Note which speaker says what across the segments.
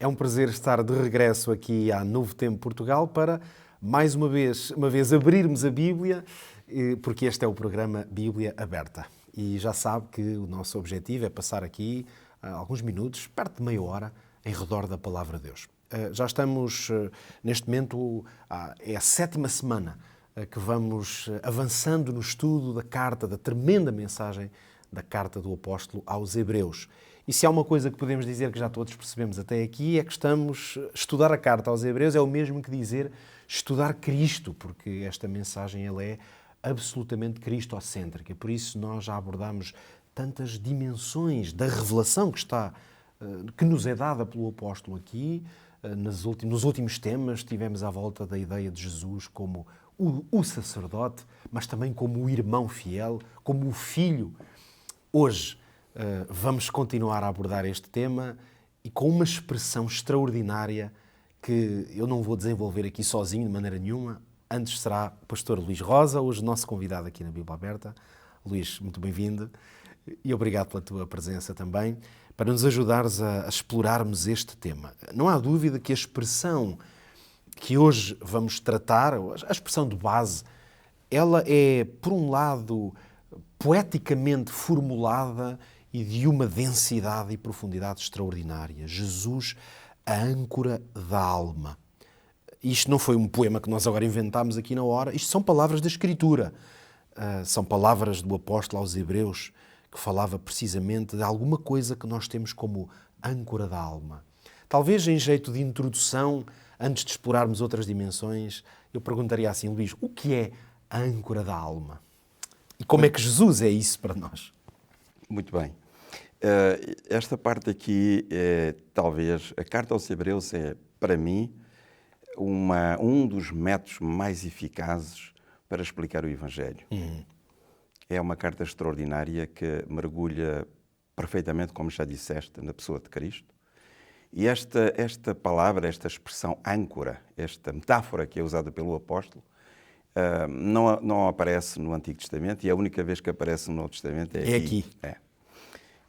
Speaker 1: É um prazer estar de regresso aqui à Novo Tempo Portugal para, mais uma vez abrirmos a Bíblia, porque este é o programa Bíblia Aberta. E já sabe que o nosso objetivo é passar aqui alguns minutos, perto de meia hora, em redor da Palavra de Deus. Já estamos, neste momento, é a 7ª semana que vamos avançando no estudo da carta, da tremenda mensagem da carta do apóstolo aos Hebreus. E se há uma coisa que podemos dizer que já todos percebemos até aqui, é que estudar a carta aos Hebreus é o mesmo que dizer estudar Cristo, porque esta mensagem ela é absolutamente cristocêntrica. Por isso nós já abordamos tantas dimensões da revelação que nos é dada pelo apóstolo aqui. Nos últimos temas tivemos à volta da ideia de Jesus como o sacerdote, mas também como o irmão fiel, como o filho. Hoje vamos continuar a abordar este tema e com uma expressão extraordinária que eu não vou desenvolver aqui sozinho de maneira nenhuma. Antes será o pastor Luís Rosa, hoje nosso convidado aqui na Bíblia Aberta. Luís, muito bem-vindo e obrigado pela tua presença também, para nos ajudares a explorarmos este tema. Não há dúvida que a expressão que hoje vamos tratar, a expressão de base, ela é, por um lado, poeticamente formulada e de uma densidade e profundidade extraordinária. Jesus, a âncora da alma. Isto não foi um poema que nós agora inventámos aqui na hora, isto são palavras da Escritura. São palavras do apóstolo aos Hebreus, que falava precisamente de alguma coisa que nós temos como âncora da alma. Talvez em jeito de introdução, antes de explorarmos outras dimensões, eu perguntaria assim, Luís, o que é a âncora da alma? E como é que Jesus é isso para nós?
Speaker 2: Muito bem. Esta parte aqui, talvez, a carta aos Hebreus é, para mim, um dos métodos mais eficazes para explicar o Evangelho. É uma carta extraordinária que mergulha perfeitamente, como já disseste, na pessoa de Cristo. E esta palavra, esta expressão âncora, esta metáfora que é usada pelo apóstolo, não aparece no Antigo Testamento e a única vez que aparece no Novo Testamento é aqui.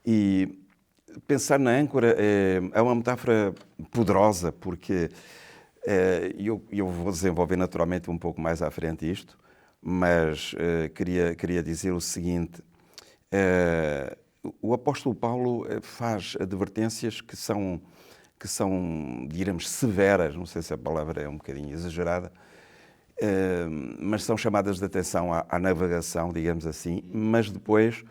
Speaker 2: E pensar na âncora é uma metáfora poderosa, porque eu vou desenvolver naturalmente um pouco mais à frente isto, mas queria dizer o seguinte: o apóstolo Paulo faz advertências que são, digamos, severas, não sei se a palavra é um bocadinho exagerada, mas são chamadas de atenção à navegação, digamos assim, mas depois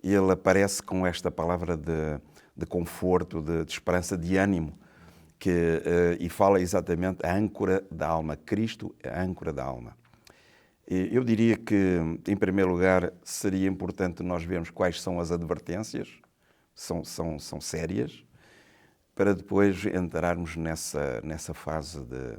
Speaker 2: ele aparece com esta palavra de conforto, de esperança, de ânimo, e fala exatamente a âncora da alma. Cristo é a âncora da alma. Eu diria que, em primeiro lugar, seria importante nós vermos quais são as advertências, são sérias, para depois entrarmos nessa fase de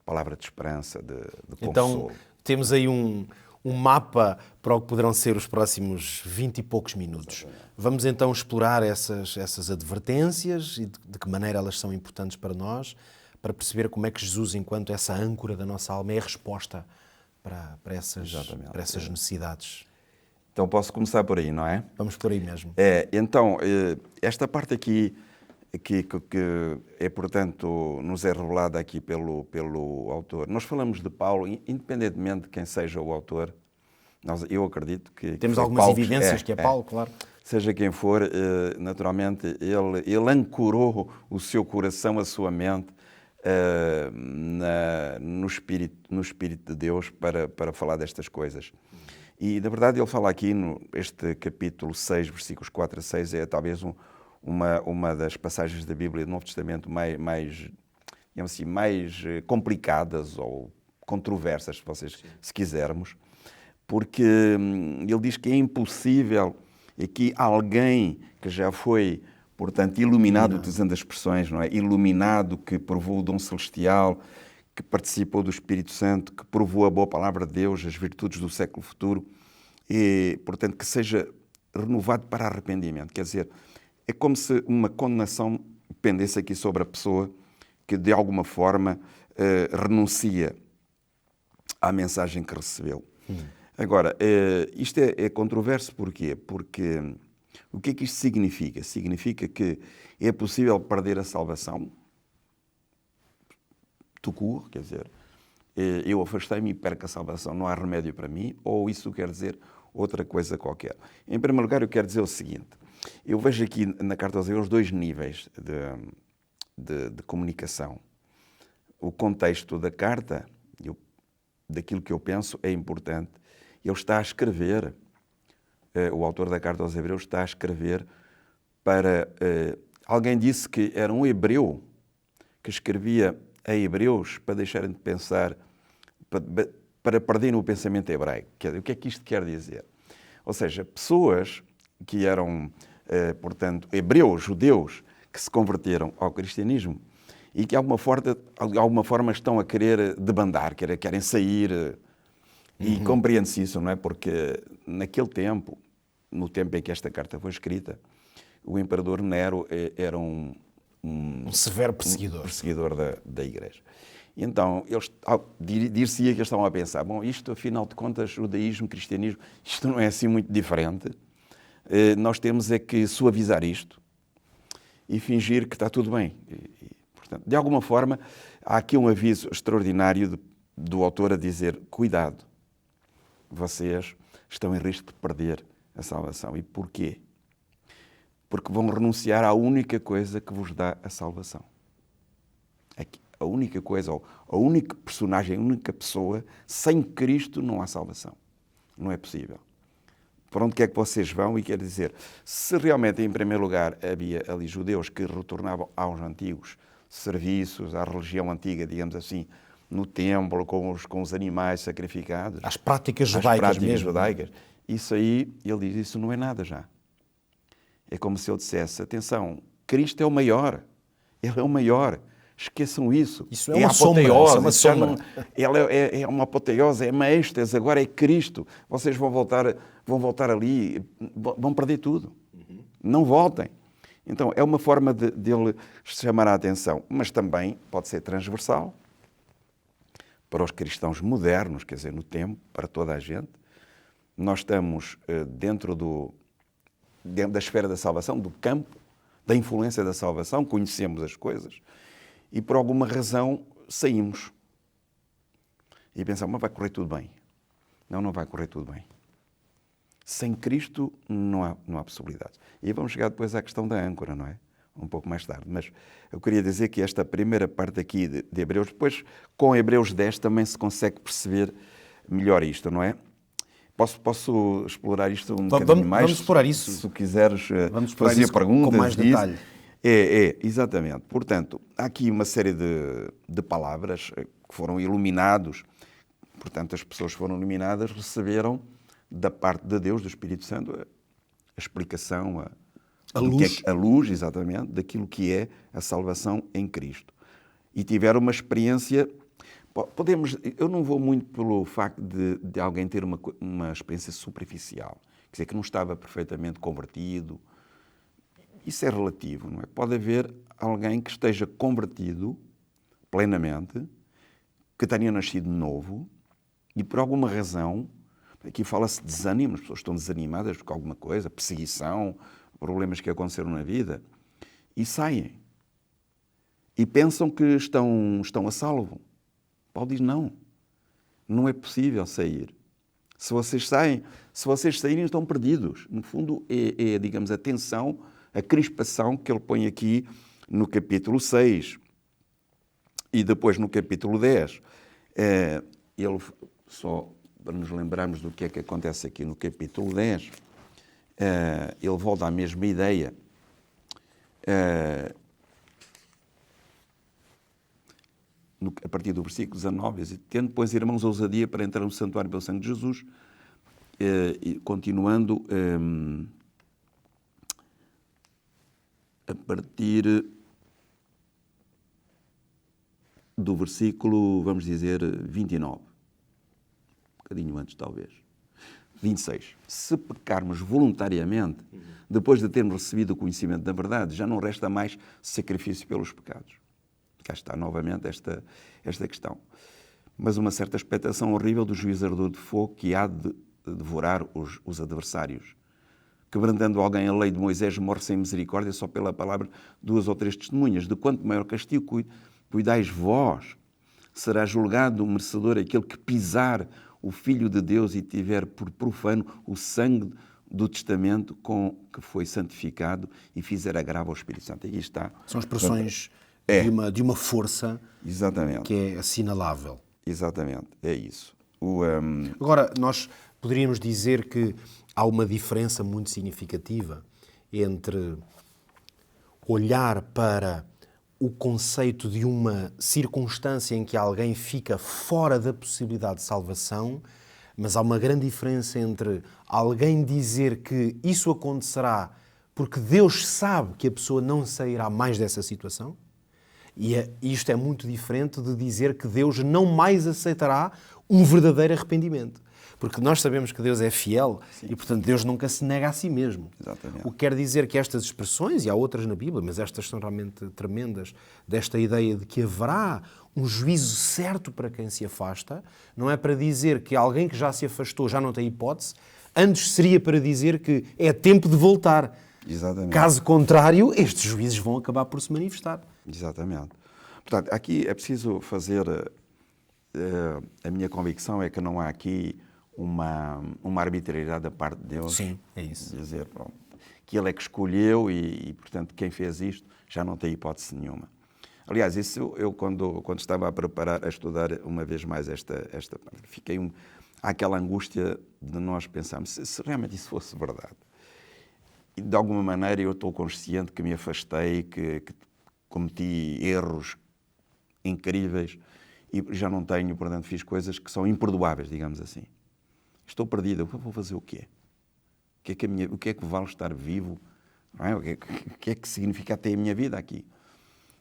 Speaker 2: palavra de esperança, de consolo.
Speaker 1: Então, temos aí um mapa para o que poderão ser os próximos 20 e poucos minutos. Vamos então explorar essas advertências e de que maneira elas são importantes para nós, para perceber como é que Jesus, enquanto essa âncora da nossa alma, é a resposta para essas necessidades.
Speaker 2: Então posso começar por aí, não é?
Speaker 1: Vamos por aí mesmo.
Speaker 2: Então, esta parte aqui que é, portanto, nos é revelada aqui pelo autor. Nós falamos de Paulo, independentemente de quem seja o autor, eu acredito que
Speaker 1: temos algumas
Speaker 2: Paulo,
Speaker 1: evidências que é Paulo, claro.
Speaker 2: Seja quem for, naturalmente, ele ancorou o seu coração, a sua mente, no Espírito de Deus para falar destas coisas. E, na verdade, ele fala aqui, este capítulo 6, versículos 4 a 6, é talvez uma das passagens da Bíblia do Novo Testamento mais complicadas ou controversas, se quisermos, porque ele diz que é impossível aqui alguém que já foi, portanto, iluminado, utilizando as expressões, não é? Iluminado, que provou o dom celestial, que participou do Espírito Santo, que provou a boa palavra de Deus, as virtudes do século futuro, e, portanto, que seja renovado para arrependimento. Quer dizer, é como se uma condenação pendesse aqui sobre a pessoa que, de alguma forma, renuncia à mensagem que recebeu. Agora, isto é controverso porquê? Porque o que é que isto significa? Significa que é possível perder a salvação? tout court, quer dizer, eu afastei-me e perco a salvação, não há remédio para mim, ou isso quer dizer outra coisa qualquer. Em primeiro lugar, eu quero dizer o seguinte, eu vejo aqui na Carta aos Hebreus 2 níveis de comunicação. O contexto da carta, daquilo que eu penso, é importante. Ele está a escrever, o autor da Carta aos Hebreus está a escrever para... alguém disse que era um hebreu que escrevia a hebreus para deixarem de pensar, para perderem o pensamento hebraico. O que é que isto quer dizer? Ou seja, pessoas que eram, portanto, hebreus, judeus, que se converteram ao cristianismo e que de alguma forma estão a querer debandar, querem sair. E compreende-se isso, não é? Porque naquele tempo, no tempo em que esta carta foi escrita, o imperador Nero era um
Speaker 1: severo perseguidor.
Speaker 2: Um perseguidor da Igreja. E então, dir-se-ia que eles estavam a pensar, bom, isto, afinal de contas, judaísmo, cristianismo, isto não é assim muito diferente. Nós temos é que suavizar isto e fingir que está tudo bem. Portanto, de alguma forma, há aqui um aviso extraordinário do autor a dizer, cuidado, vocês estão em risco de perder a salvação. E porquê? Porque vão renunciar à única coisa que vos dá a salvação. A única coisa, ou a única personagem, a única pessoa, sem Cristo não há salvação. Não é possível. Por onde quer que vocês vão, e quer dizer, se realmente, em primeiro lugar, havia ali judeus que retornavam aos antigos serviços, à religião antiga, digamos assim, no templo, com os animais sacrificados.
Speaker 1: Às práticas judaicas mesmo.
Speaker 2: Judaicas. Isso aí, ele diz, isso não é nada já. É como se ele dissesse, atenção, Cristo é o maior. Ele é o maior. Esqueçam isso.
Speaker 1: Isso é uma apoteose. É uma sombra.
Speaker 2: É uma apoteose, é uma êxtase, agora é Cristo. Vocês vão voltar ali, vão perder tudo. Não voltem. Então, é uma forma dele chamar a atenção, mas também pode ser transversal para os cristãos modernos, quer dizer, no tempo, para toda a gente. Nós estamos dentro da esfera da salvação, do campo, da influência da salvação, conhecemos as coisas e por alguma razão saímos. E pensamos, mas vai correr tudo bem. Não vai correr tudo bem. Sem Cristo não há possibilidade. E vamos chegar depois à questão da âncora, não é? Um pouco mais tarde. Mas eu queria dizer que esta primeira parte aqui de Hebreus, depois com Hebreus 10 também se consegue perceber melhor isto, não é? Posso explorar isto um bocadinho mais?
Speaker 1: Vamos explorar isso.
Speaker 2: Se quiseres fazer perguntas.
Speaker 1: Com mais detalhe.
Speaker 2: Exatamente. Portanto, há aqui uma série de palavras que foram iluminados. Portanto, as pessoas foram iluminadas, receberam da parte de Deus, do Espírito Santo, a explicação, a luz, exatamente, daquilo que é a salvação em Cristo. E tiveram uma experiência... eu não vou muito pelo facto de alguém ter uma experiência superficial, quer dizer, que não estava perfeitamente convertido. Isso é relativo, não é? Pode haver alguém que esteja convertido plenamente, que tenha nascido novo e por alguma razão, aqui fala-se de desânimo, as pessoas estão desanimadas por alguma coisa, perseguição, problemas que aconteceram na vida, e saem. E pensam que estão a salvo. Paulo diz, não é possível sair. Se vocês saírem, estão perdidos. No fundo, digamos, a tensão, a crispação que ele põe aqui no capítulo 6 e depois no capítulo 10. Ele, só para nos lembrarmos do que é que acontece aqui no capítulo 10, ele volta à mesma ideia. A partir do versículo 19, diz, tendo, pois, irmãos, ousadia para entrar no santuário pelo sangue de Jesus, e continuando a partir do versículo, vamos dizer, 29, um bocadinho antes, talvez, 26. Se pecarmos voluntariamente, depois de termos recebido o conhecimento da verdade, já não resta mais sacrifício pelos pecados. Cá está novamente esta questão. Mas uma certa expectação horrível do juízo ardor de fogo que há de devorar os adversários. Quebrantando alguém a lei de Moisés, morre sem misericórdia só pela palavra 2 ou 3 testemunhas. De quanto maior castigo cuidais vós, será julgado merecedor aquele que pisar o Filho de Deus e tiver por profano o sangue do testamento com que foi santificado e fizer agravo ao Espírito Santo. Aqui está.
Speaker 1: São expressões de uma força
Speaker 2: Exatamente.
Speaker 1: que é assinalável.
Speaker 2: Exatamente, é isso.
Speaker 1: Agora, nós poderíamos dizer que há uma diferença muito significativa entre olhar para o conceito de uma circunstância em que alguém fica fora da possibilidade de salvação, mas há uma grande diferença entre alguém dizer que isso acontecerá porque Deus sabe que a pessoa não sairá mais dessa situação, e isto é muito diferente de dizer que Deus não mais aceitará um verdadeiro arrependimento. Porque nós sabemos que Deus é fiel. Sim. E, portanto, Deus nunca se nega a si mesmo.
Speaker 2: Exatamente.
Speaker 1: O que quer dizer que estas expressões, e há outras na Bíblia, mas estas são realmente tremendas, desta ideia de que haverá um juízo certo para quem se afasta, não é para dizer que alguém que já se afastou já não tem hipótese, antes seria para dizer que é tempo de voltar.
Speaker 2: Exatamente.
Speaker 1: Caso contrário, estes juízos vão acabar por se manifestar.
Speaker 2: Exatamente. Portanto, aqui é preciso fazer... a minha convicção é que não há aqui uma arbitrariedade da parte de Deus.
Speaker 1: Sim, é isso.
Speaker 2: Dizer, pronto, que Ele é que escolheu e, portanto, quem fez isto já não tem hipótese nenhuma. Aliás, isso eu quando estava a preparar, a estudar uma vez mais esta fiquei há aquela angústia de nós pensarmos se realmente isso fosse verdade. E, de alguma maneira, eu estou consciente que me afastei, que cometi erros incríveis e já não tenho, portanto, fiz coisas que são imperdoáveis, digamos assim. Estou perdido, eu vou fazer o quê? O que é que vale estar vivo? Não é? O que é que significa até a minha vida aqui?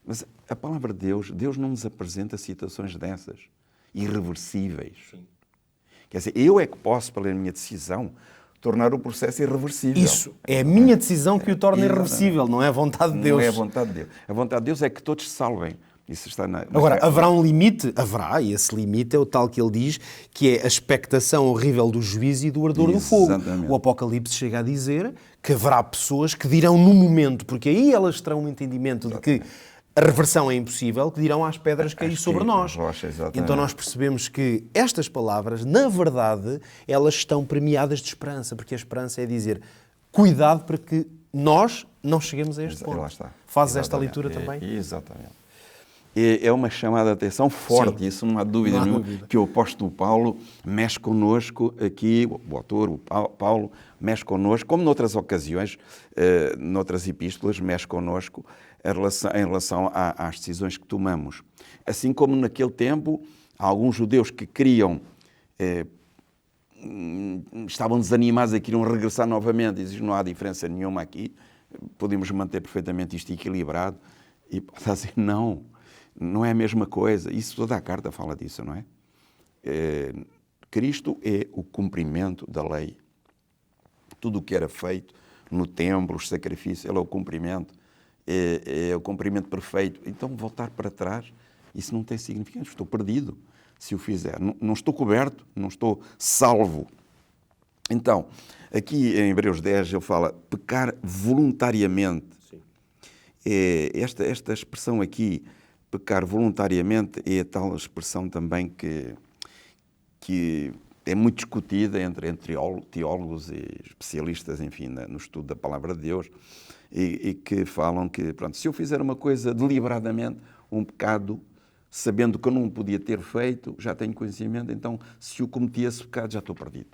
Speaker 2: Mas a palavra de Deus não nos apresenta situações dessas, irreversíveis. Sim. Quer dizer, eu é que posso, pela minha decisão, tornar o processo irreversível.
Speaker 1: Isso, é a minha decisão que o torna irreversível, não é a vontade de Deus.
Speaker 2: Não é a vontade de Deus. A vontade de Deus é que todos se salvem. Isso está
Speaker 1: Agora, haverá um limite? Haverá, e esse limite é o tal que ele diz, que é a expectação horrível do juízo e do ardor do fogo. O Apocalipse chega a dizer que haverá pessoas que dirão no momento, porque aí elas terão um entendimento de que a reversão é impossível, que dirão às pedras cair sobre nós. Então nós percebemos que estas palavras, na verdade, elas estão premiadas de esperança, porque a esperança é dizer, cuidado para que nós não cheguemos a este ponto.
Speaker 2: Lá está.
Speaker 1: Fazes esta leitura também?
Speaker 2: Exatamente. É uma chamada de atenção forte, isso não há dúvida nenhuma, que o apóstolo Paulo mexe connosco aqui, o autor, o Paulo, mexe connosco, como noutras ocasiões, noutras epístolas, mexe connosco em relação às decisões que tomamos. Assim como naquele tempo, há alguns judeus que queriam, estavam desanimados e queriam regressar novamente, e dizem, não há diferença nenhuma aqui, podemos manter perfeitamente isto equilibrado, e Paulo dizer, não é a mesma coisa. Isso toda a carta fala disso, não é? Cristo é o cumprimento da lei. Tudo o que era feito no templo, os sacrifícios, ele é o cumprimento. É o cumprimento perfeito. Então, voltar para trás, isso não tem significado. Estou perdido se o fizer. Não estou coberto, não estou salvo. Então, aqui em Hebreus 10, ele fala pecar voluntariamente. Sim. Esta expressão aqui, pecar voluntariamente, é a tal expressão também que é muito discutida entre teólogos e especialistas, enfim, no estudo da palavra de Deus, e que falam que, pronto, se eu fizer uma coisa deliberadamente, um pecado, sabendo que eu não podia ter feito, já tenho conhecimento, então, se eu cometi esse pecado, já estou perdido.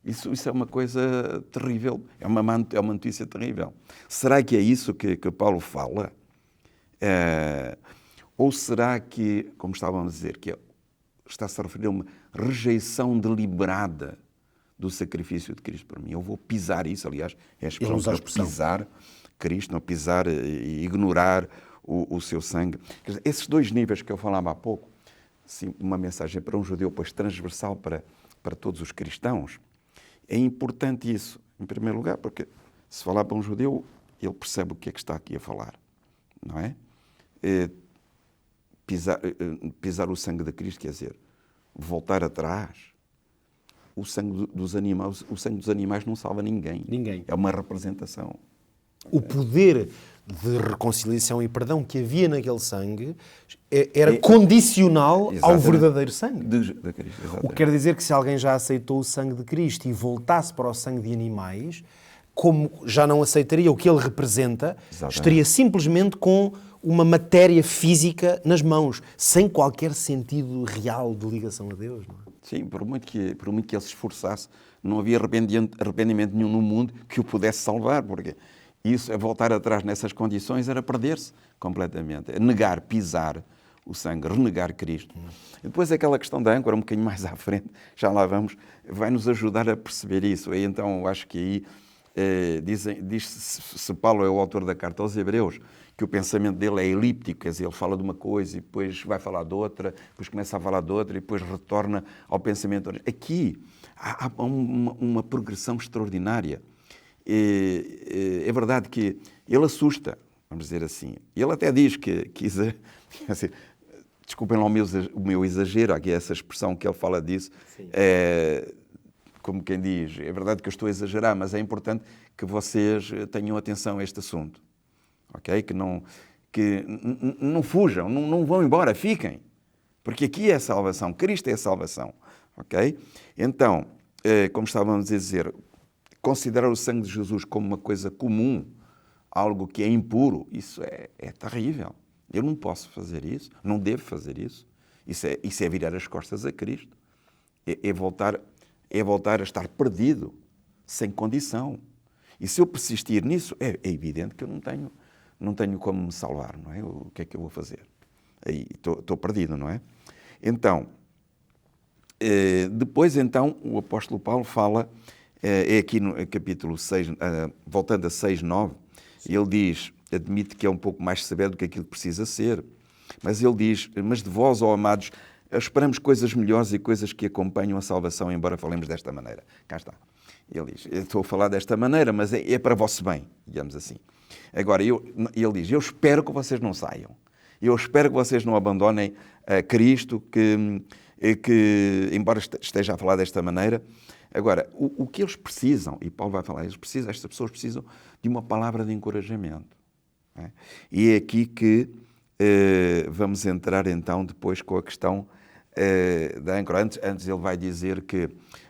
Speaker 2: Isso é uma coisa terrível, é uma notícia terrível. Será que é isso que Paulo fala? Ou será que, como estávamos a dizer, que está-se a referir a uma rejeição deliberada do sacrifício de Cristo para mim? Eu vou pisar isso, aliás, é a expressão pisar Cristo, não pisar e ignorar o seu sangue. Quer dizer, esses dois níveis que eu falava há pouco, sim, uma mensagem para um judeu, pois transversal para todos os cristãos, é importante isso, em primeiro lugar, porque se falar para um judeu, ele percebe o que é que está aqui a falar, não é? Pisar o sangue de Cristo, quer dizer, voltar atrás. O sangue dos animais não salva ninguém.
Speaker 1: Ninguém.
Speaker 2: É uma representação.
Speaker 1: O poder de reconciliação e perdão que havia naquele sangue era condicional ao verdadeiro sangue.
Speaker 2: De Cristo,
Speaker 1: O que quer dizer que se alguém já aceitou o sangue de Cristo e voltasse para o sangue de animais, como já não aceitaria o que ele representa, estaria simplesmente com uma matéria física nas mãos, sem qualquer sentido real de ligação a Deus. Não é?
Speaker 2: Sim, por muito que ele se esforçasse, não havia arrependimento nenhum no mundo que o pudesse salvar, porque isso, voltar atrás nessas condições, era perder-se completamente. Negar, pisar o sangue, renegar Cristo. E depois aquela questão da âncora, um bocadinho mais à frente, já lá vamos, vai nos ajudar a perceber isso. E então, acho que aí diz-se Paulo é o autor da carta aos Hebreus, que o pensamento dele é elíptico, quer dizer, ele fala de uma coisa e depois vai falar de outra, depois começa a falar de outra e depois retorna ao pensamento. Aqui há uma progressão extraordinária. É verdade que ele assusta, vamos dizer assim. Ele até diz que assim, desculpem lá o meu exagero, aqui essa expressão que ele fala disso, como quem diz, é verdade que eu estou a exagerar, mas é importante que vocês tenham atenção a este assunto. Okay? Que não fujam, não vão embora, fiquem. Porque aqui é a salvação, Cristo é a salvação. Okay? Então, como estávamos a dizer, considerar o sangue de Jesus como uma coisa comum, algo que é impuro, isso é terrível. Eu não posso fazer isso, não devo fazer isso. Isso é virar as costas a Cristo. É voltar a estar perdido, sem condição. E se eu persistir nisso, é evidente que eu não tenho como me salvar, não é? O que é que eu vou fazer? Aí estou perdido, não é? Então, depois então, o apóstolo Paulo fala, é aqui no capítulo 6, voltando a 6:9, ele diz, admite que é um pouco mais severo do que aquilo que precisa ser, mas ele diz, mas de vós, ó amados, esperamos coisas melhores e coisas que acompanham a salvação, embora falemos desta maneira. Cá está. Ele diz, eu estou a falar desta maneira, mas é para vosso bem, digamos assim. Agora, ele diz, eu espero que vocês não saiam. Eu espero que vocês não abandonem Cristo, que embora esteja a falar desta maneira. Agora, o que eles precisam, e Paulo vai falar, estas pessoas precisam de uma palavra de encorajamento. Não é? E é aqui que vamos entrar então depois com a questão da âncora. Antes ele vai dizer que,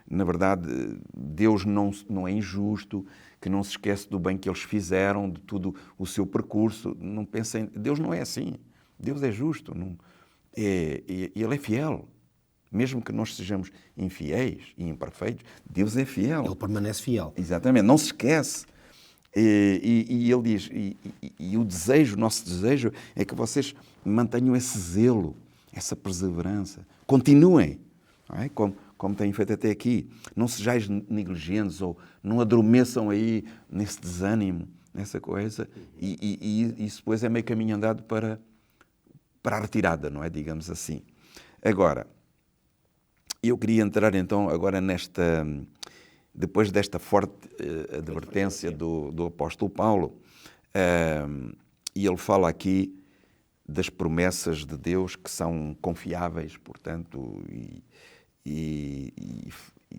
Speaker 2: na verdade, Deus não é injusto, que não se esquece do bem que eles fizeram, de tudo o seu percurso. Não pensem, Deus não é assim. Deus é justo. Ele é fiel. Mesmo que nós sejamos infiéis e imperfeitos, Deus é fiel.
Speaker 1: Ele permanece fiel.
Speaker 2: Exatamente, não se esquece. E ele diz, e o nosso desejo é que vocês mantenham esse zelo, essa perseverança. Continuem, não é? Como têm feito até aqui. Não sejais negligentes ou não adormeçam aí nesse desânimo, nessa coisa. E isso depois é meio caminho andado para a retirada, não é? Digamos assim. Agora, eu queria entrar então agora depois desta forte advertência do apóstolo Paulo, e ele fala aqui das promessas de Deus que são confiáveis, portanto, e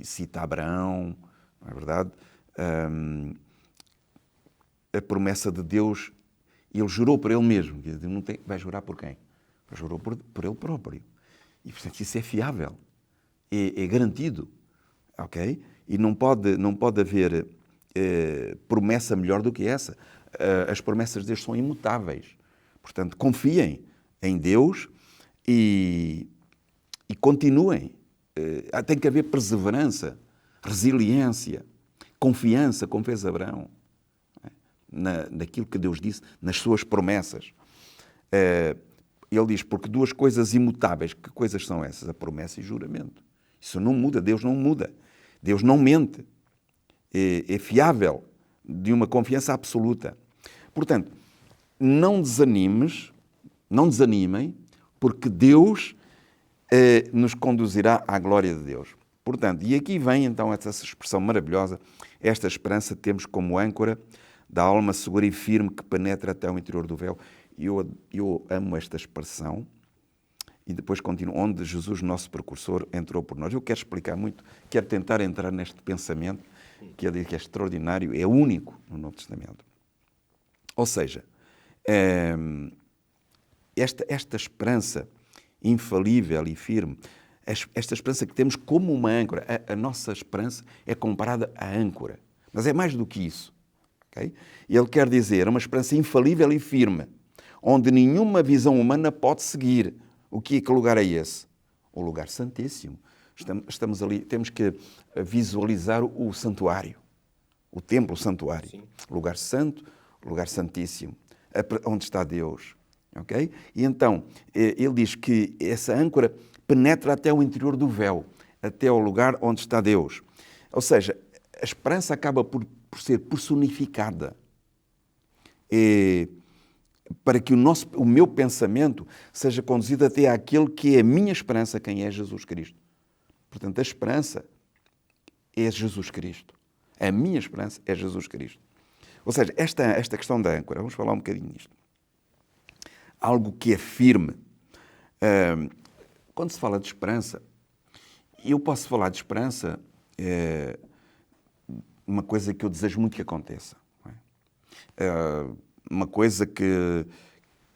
Speaker 2: cita Abraão, não é verdade? A promessa de Deus, ele jurou por ele mesmo, vai jurar por quem? Jurou por ele próprio. E, portanto, isso é fiável, é garantido, ok? E não pode haver promessa melhor do que essa. As promessas de Deus são imutáveis. Portanto, confiem em Deus e continuem. Tem que haver perseverança, resiliência, confiança, como fez Abraão, naquilo que Deus disse, nas suas promessas. Ele diz, porque duas coisas imutáveis, que coisas são essas? A promessa e o juramento. Isso não muda, Deus não muda. Deus não mente. É fiável, de uma confiança absoluta. Portanto, não desanimem, porque Deus nos conduzirá à glória de Deus. Portanto, e aqui vem então essa expressão maravilhosa, esta esperança que temos como âncora da alma segura e firme que penetra até o interior do véu. Eu amo esta expressão. E depois continua, onde Jesus, nosso precursor, entrou por nós. Eu quero explicar muito, quero tentar entrar neste pensamento, que ele diz que é extraordinário, é único no Novo Testamento. Ou seja, esta esperança infalível e firme, esta esperança que temos como uma âncora, a nossa esperança é comparada à âncora. Mas é mais do que isso. Okay? Ele quer dizer uma esperança infalível e firme, onde nenhuma visão humana pode seguir. Que lugar é esse? O lugar santíssimo. Estamos ali, temos que visualizar o santuário, o templo, o santuário. Sim. Lugar santo, lugar santíssimo, onde está Deus. Okay? E então, ele diz que essa âncora penetra até o interior do véu, até o lugar onde está Deus. Ou seja, a esperança acaba por ser personificada para que o meu pensamento seja conduzido até àquele que é a minha esperança, quem é Jesus Cristo. Portanto, a esperança é Jesus Cristo. A minha esperança é Jesus Cristo. Ou seja, esta questão da âncora, vamos falar um bocadinho nisto. Algo que é firme. Quando se fala de esperança, eu posso falar de esperança, uma coisa que eu desejo muito que aconteça. Não é? Uma coisa que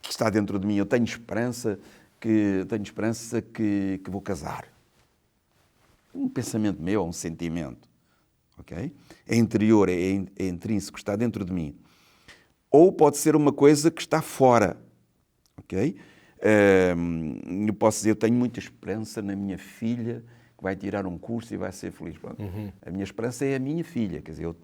Speaker 2: está dentro de mim. Eu tenho esperança que vou casar. Um pensamento meu, um sentimento. Okay? É interior, é intrínseco, está dentro de mim. Ou pode ser uma coisa que está fora. Okay? Eu posso dizer, eu tenho muita esperança na minha filha que vai tirar um curso e vai ser feliz. A minha esperança é a minha filha, quer dizer,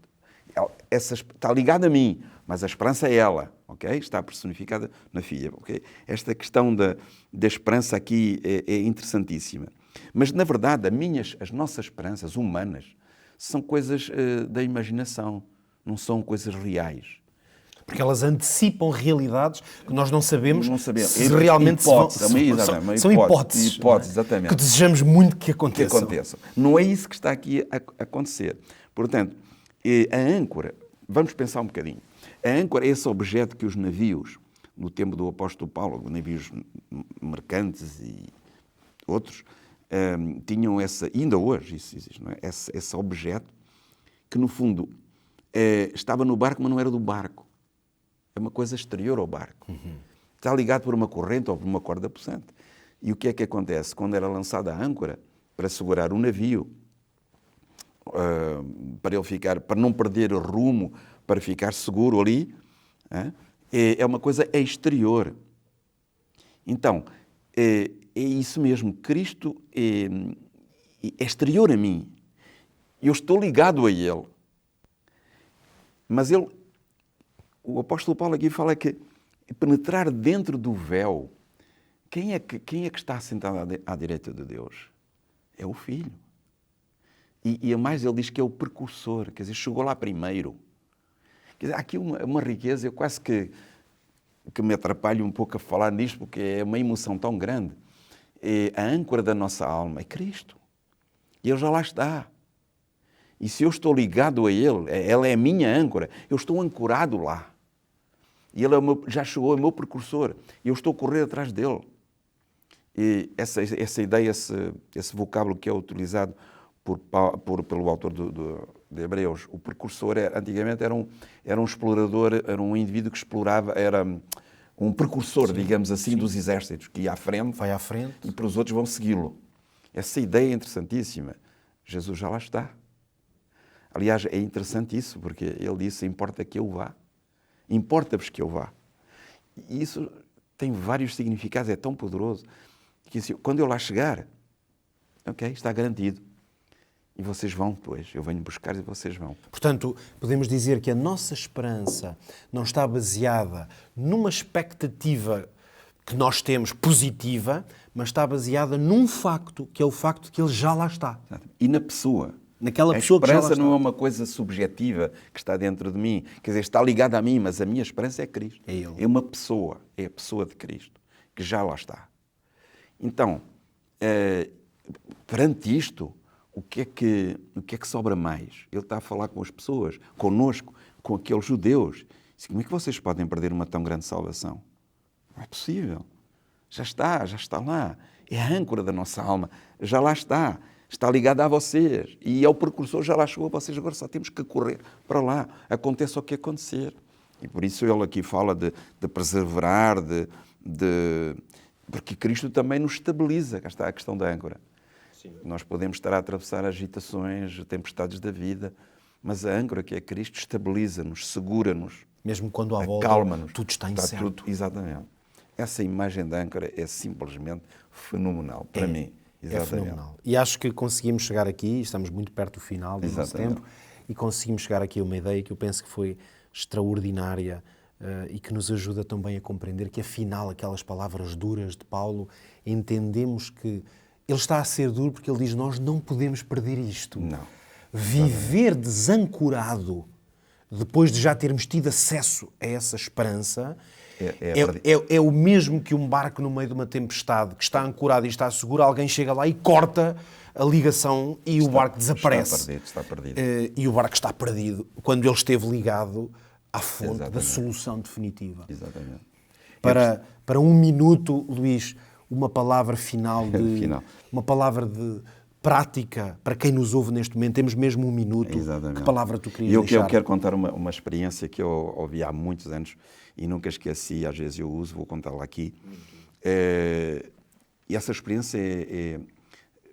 Speaker 2: essa está ligada a mim, mas a esperança é ela, okay? Está personificada na filha. Okay? Esta questão da esperança aqui é interessantíssima. Mas, na verdade, as nossas esperanças humanas são coisas da imaginação, não são coisas reais.
Speaker 1: Porque elas antecipam realidades que nós não sabemos se realmente são hipóteses,
Speaker 2: exatamente,
Speaker 1: que desejamos muito que aconteçam.
Speaker 2: Não é isso que está aqui a acontecer. Portanto, a âncora, vamos pensar um bocadinho. A âncora é esse objeto que os navios, no tempo do apóstolo Paulo, navios mercantes e outros, tinham ainda hoje isso existe, não é? Esse objeto que, no fundo, estava no barco, mas não era do barco. É uma coisa exterior ao barco. Está ligado por uma corrente ou por uma corda possante. E o que é que acontece? Quando era lançada a âncora para segurar o navio, para não perder o rumo, para ficar seguro ali, é uma coisa exterior. Então, é isso mesmo. Cristo é exterior a mim. Eu estou ligado a Ele. Mas o apóstolo Paulo aqui fala que penetrar dentro do véu, quem é que está sentado à direita de Deus? É o Filho. E a mais ele diz que é o precursor, quer dizer, chegou lá primeiro. Quer dizer, há aqui uma riqueza, eu quase que me atrapalho um pouco a falar nisto, porque é uma emoção tão grande. A âncora da nossa alma é Cristo. E Ele já lá está. E se eu estou ligado a Ele é a minha âncora, eu estou ancorado lá. E Ele já chegou, é o meu precursor. E eu estou a correr atrás dEle. E essa ideia, esse vocábulo que é utilizado pelo autor de Hebreus, o precursor antigamente era um explorador, era um indivíduo que explorava, era um precursor, sim, digamos assim, sim, dos exércitos, que ia à frente,
Speaker 1: vai à frente
Speaker 2: e para os outros vão segui-lo. Essa ideia é interessantíssima. Jesus já lá está. Aliás, é interessante isso, porque ele disse, importa que eu vá. Importa-vos que eu vá. E isso tem vários significados, é tão poderoso, que assim, quando eu lá chegar, ok, está garantido. E vocês vão depois, eu venho buscar e vocês vão.
Speaker 1: Portanto, podemos dizer que a nossa esperança não está baseada numa expectativa que nós temos positiva, mas está baseada num facto, que é o facto de que ele já lá está.
Speaker 2: E na pessoa.
Speaker 1: Naquela pessoa que já lá está.
Speaker 2: A esperança não é uma coisa subjetiva que está dentro de mim, quer dizer, está ligada a mim, mas a minha esperança é Cristo.
Speaker 1: É Ele.
Speaker 2: É uma pessoa, é a pessoa de Cristo, que já lá está. Então, perante isto, o que é que sobra mais? Ele está a falar com as pessoas, connosco, com aqueles judeus. Como é que vocês podem perder uma tão grande salvação? Não é possível. Já está lá. É a âncora da nossa alma. Já lá está. Está ligada a vocês. E é o precursor, já lá chegou. Vocês agora só temos que correr para lá. Aconteça o que acontecer. E por isso ele aqui fala de perseverar, porque Cristo também nos estabiliza. Cá está a questão da âncora. Sim. Nós podemos estar a atravessar agitações, tempestades da vida, mas a âncora que é Cristo estabiliza-nos, segura-nos.
Speaker 1: Mesmo quando à volta tudo está incerto.
Speaker 2: Exatamente. Essa imagem da âncora é simplesmente fenomenal para mim.
Speaker 1: Exatamente. É fenomenal. E acho que conseguimos chegar aqui, estamos muito perto do final do nosso tempo, e conseguimos chegar aqui a uma ideia que eu penso que foi extraordinária e que nos ajuda também a compreender que, afinal, aquelas palavras duras de Paulo, entendemos que ele está a ser duro porque ele diz: nós não podemos perder isto.
Speaker 2: Não.
Speaker 1: Viver desancorado, depois de já termos tido acesso a essa esperança, é o mesmo que um barco no meio de uma tempestade, que está ancorado e está seguro, alguém chega lá e corta a ligação e o barco desaparece.
Speaker 2: Está perdido.
Speaker 1: E o barco está perdido quando ele esteve ligado à fonte da solução definitiva.
Speaker 2: Exatamente.
Speaker 1: Para um minuto, Luís, uma palavra final, uma palavra de prática para quem nos ouve neste momento. Temos mesmo um minuto.
Speaker 2: Exatamente.
Speaker 1: Que palavra tu querias deixar?
Speaker 2: Eu quero contar uma experiência que eu ouvi há muitos anos e nunca esqueci, às vezes eu uso, vou contá-la aqui. E essa experiência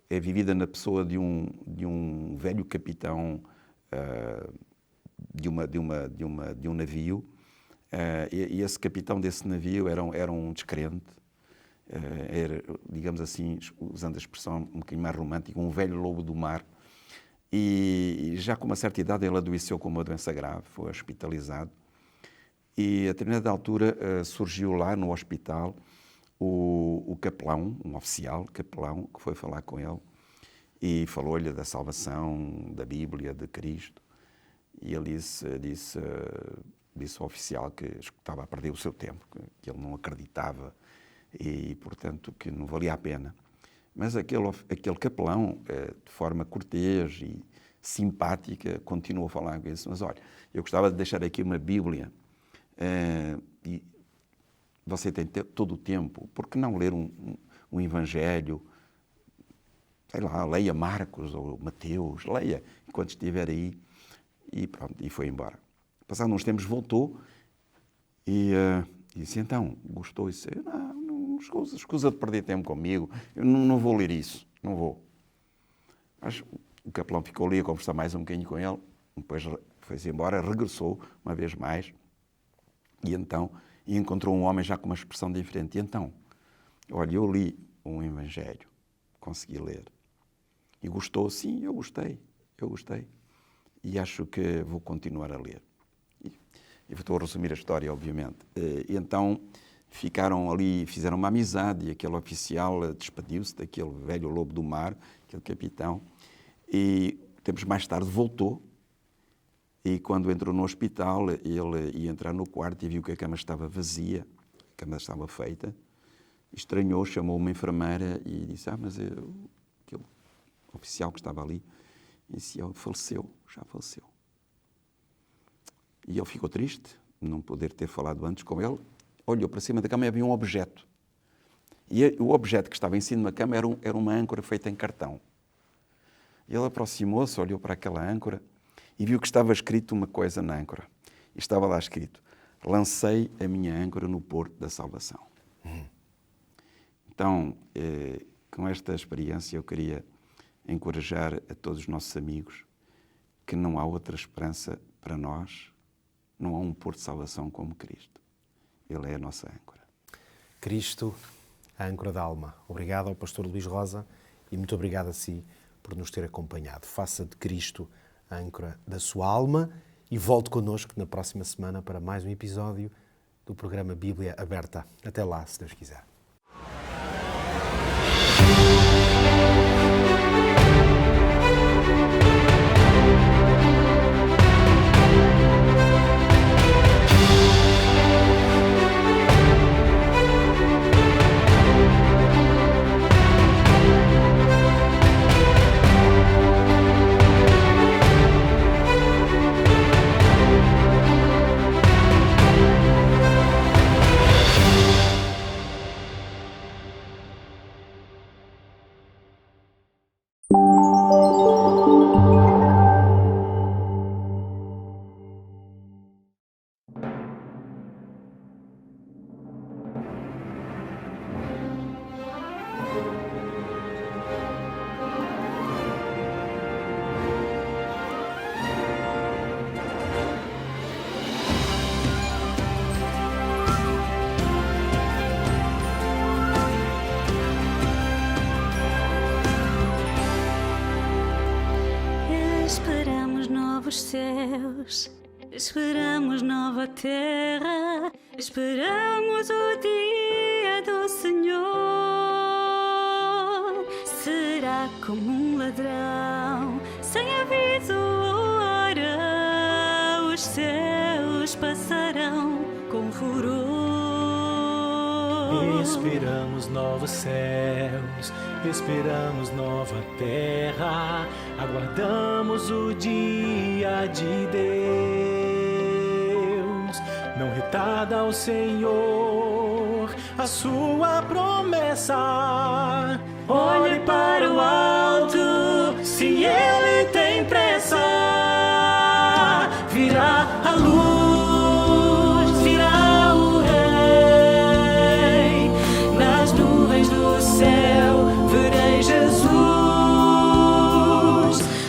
Speaker 2: é vivida na pessoa de um velho capitão de um navio, e esse capitão desse navio era um descrente, era, digamos assim, usando a expressão um bocadinho mais romântica, um velho lobo do mar, e já com uma certa idade ele adoeceu com uma doença grave, foi hospitalizado, e a determinada altura surgiu lá no hospital o capelão, um oficial capelão, que foi falar com ele, e falou-lhe da salvação, da Bíblia, de Cristo. E ele disse ao oficial que estava a perder o seu tempo, que ele não acreditava e, portanto, que não valia a pena. Mas aquele capelão, de forma cortês e simpática, continuou a falar com ele. Mas olha, eu gostava de deixar aqui uma Bíblia e você tem todo o tempo, por que não ler um Evangelho? Sei lá, leia Marcos ou Mateus, leia enquanto estiver aí. E pronto, e foi embora. Passado uns tempos voltou e disse: então, gostou? E disse: não escusa de perder tempo comigo, eu não vou ler isso, não vou. Mas o capelão ficou ali a conversar mais um bocadinho com ele, depois foi-se embora, regressou uma vez mais e encontrou um homem já com uma expressão diferente. E então, olha, eu li um Evangelho, consegui ler. E gostou? Sim, eu gostei. E acho que vou continuar a ler. E estou a resumir a história, obviamente. E então ficaram ali, fizeram uma amizade, e aquele oficial despediu-se daquele velho lobo do mar, aquele capitão, e tempos mais tarde voltou, e quando entrou no hospital, ele ia entrar no quarto e viu que a cama estava vazia, a cama estava feita, estranhou, chamou uma enfermeira e disse: mas aquele oficial que estava ali, disse: ele já faleceu. E ele ficou triste, não poder ter falado antes com ele, olhou para cima da cama e havia um objeto. E o objeto que estava em cima da cama era uma âncora feita em cartão. E ele aproximou-se, olhou para aquela âncora e viu que estava escrito uma coisa na âncora. E estava lá escrito: lancei a minha âncora no porto da salvação. Então, com esta experiência eu queria encorajar a todos os nossos amigos que não há outra esperança para nós, não há um porto de salvação como Cristo. Ele é a nossa âncora.
Speaker 1: Cristo, a âncora da alma. Obrigado ao pastor Luís Rosa e muito obrigado a si por nos ter acompanhado. Faça de Cristo a âncora da sua alma e volte connosco na próxima semana para mais um episódio do programa Bíblia Aberta. Até lá, se Deus quiser.
Speaker 3: céus. Esperamos nova terra, esperamos o dia do Senhor. Será como um ladrão, sem aviso ou hora, os céus passarão com furor.
Speaker 4: Esperamos novos céus, esperamos nova terra, aguardamos o dia de Deus. Não retarda ao Senhor a sua promessa. Olhe para o alto, se Ele tem pressa. Virá a luz, virá o Rei. Nas nuvens do céu verei Jesus.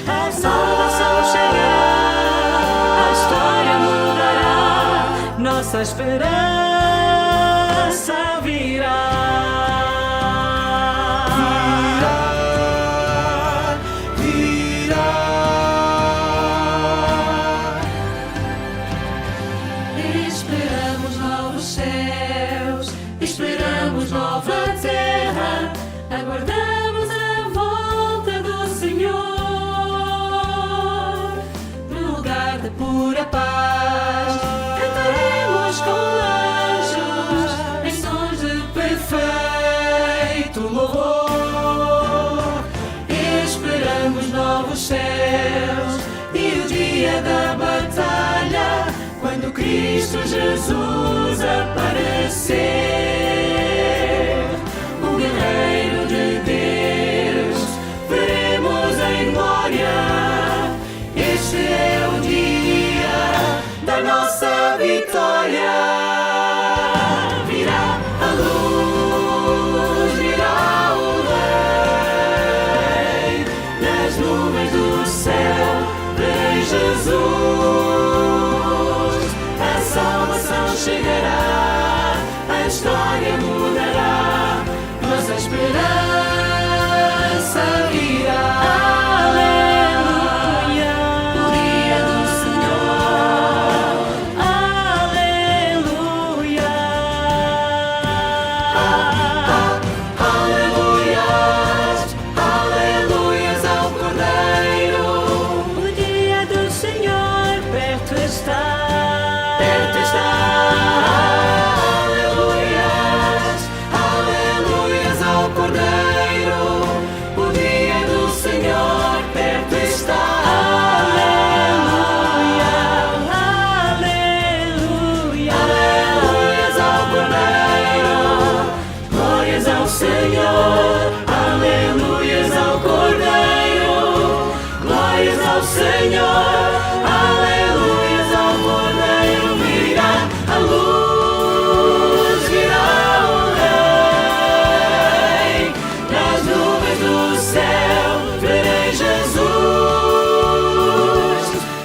Speaker 4: A salvação chegará, a história mudará, nossa esperança virá.
Speaker 3: Esperamos novos céus, esperamos nova terra, aguardamos a volta do Senhor. No lugar da pura paz, cantaremos com anjos em sons de perfeito louvor. Esperamos novos céus e o dia da batalha, quando Cristo Jesus aparecer, o guerreiro de Deus, veremos em glória. Este é o dia da nossa vitória. Virá a luz, virá o Rei. Nas nuvens do céu, verei Jesus. Chegará, a história mudará, nossa esperança virá. Aleluia, o dia do Senhor. Aleluia, aleluias, aleluias ao Cordeiro. O dia do Senhor perto está. Perto está. Senhor, aleluias ao Cordeiro, virá a luz, virá o Rei. Nas nuvens do céu verei Jesus.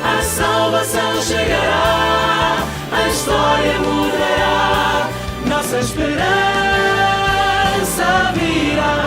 Speaker 3: A salvação chegará, a história mudará, nossa esperança virá.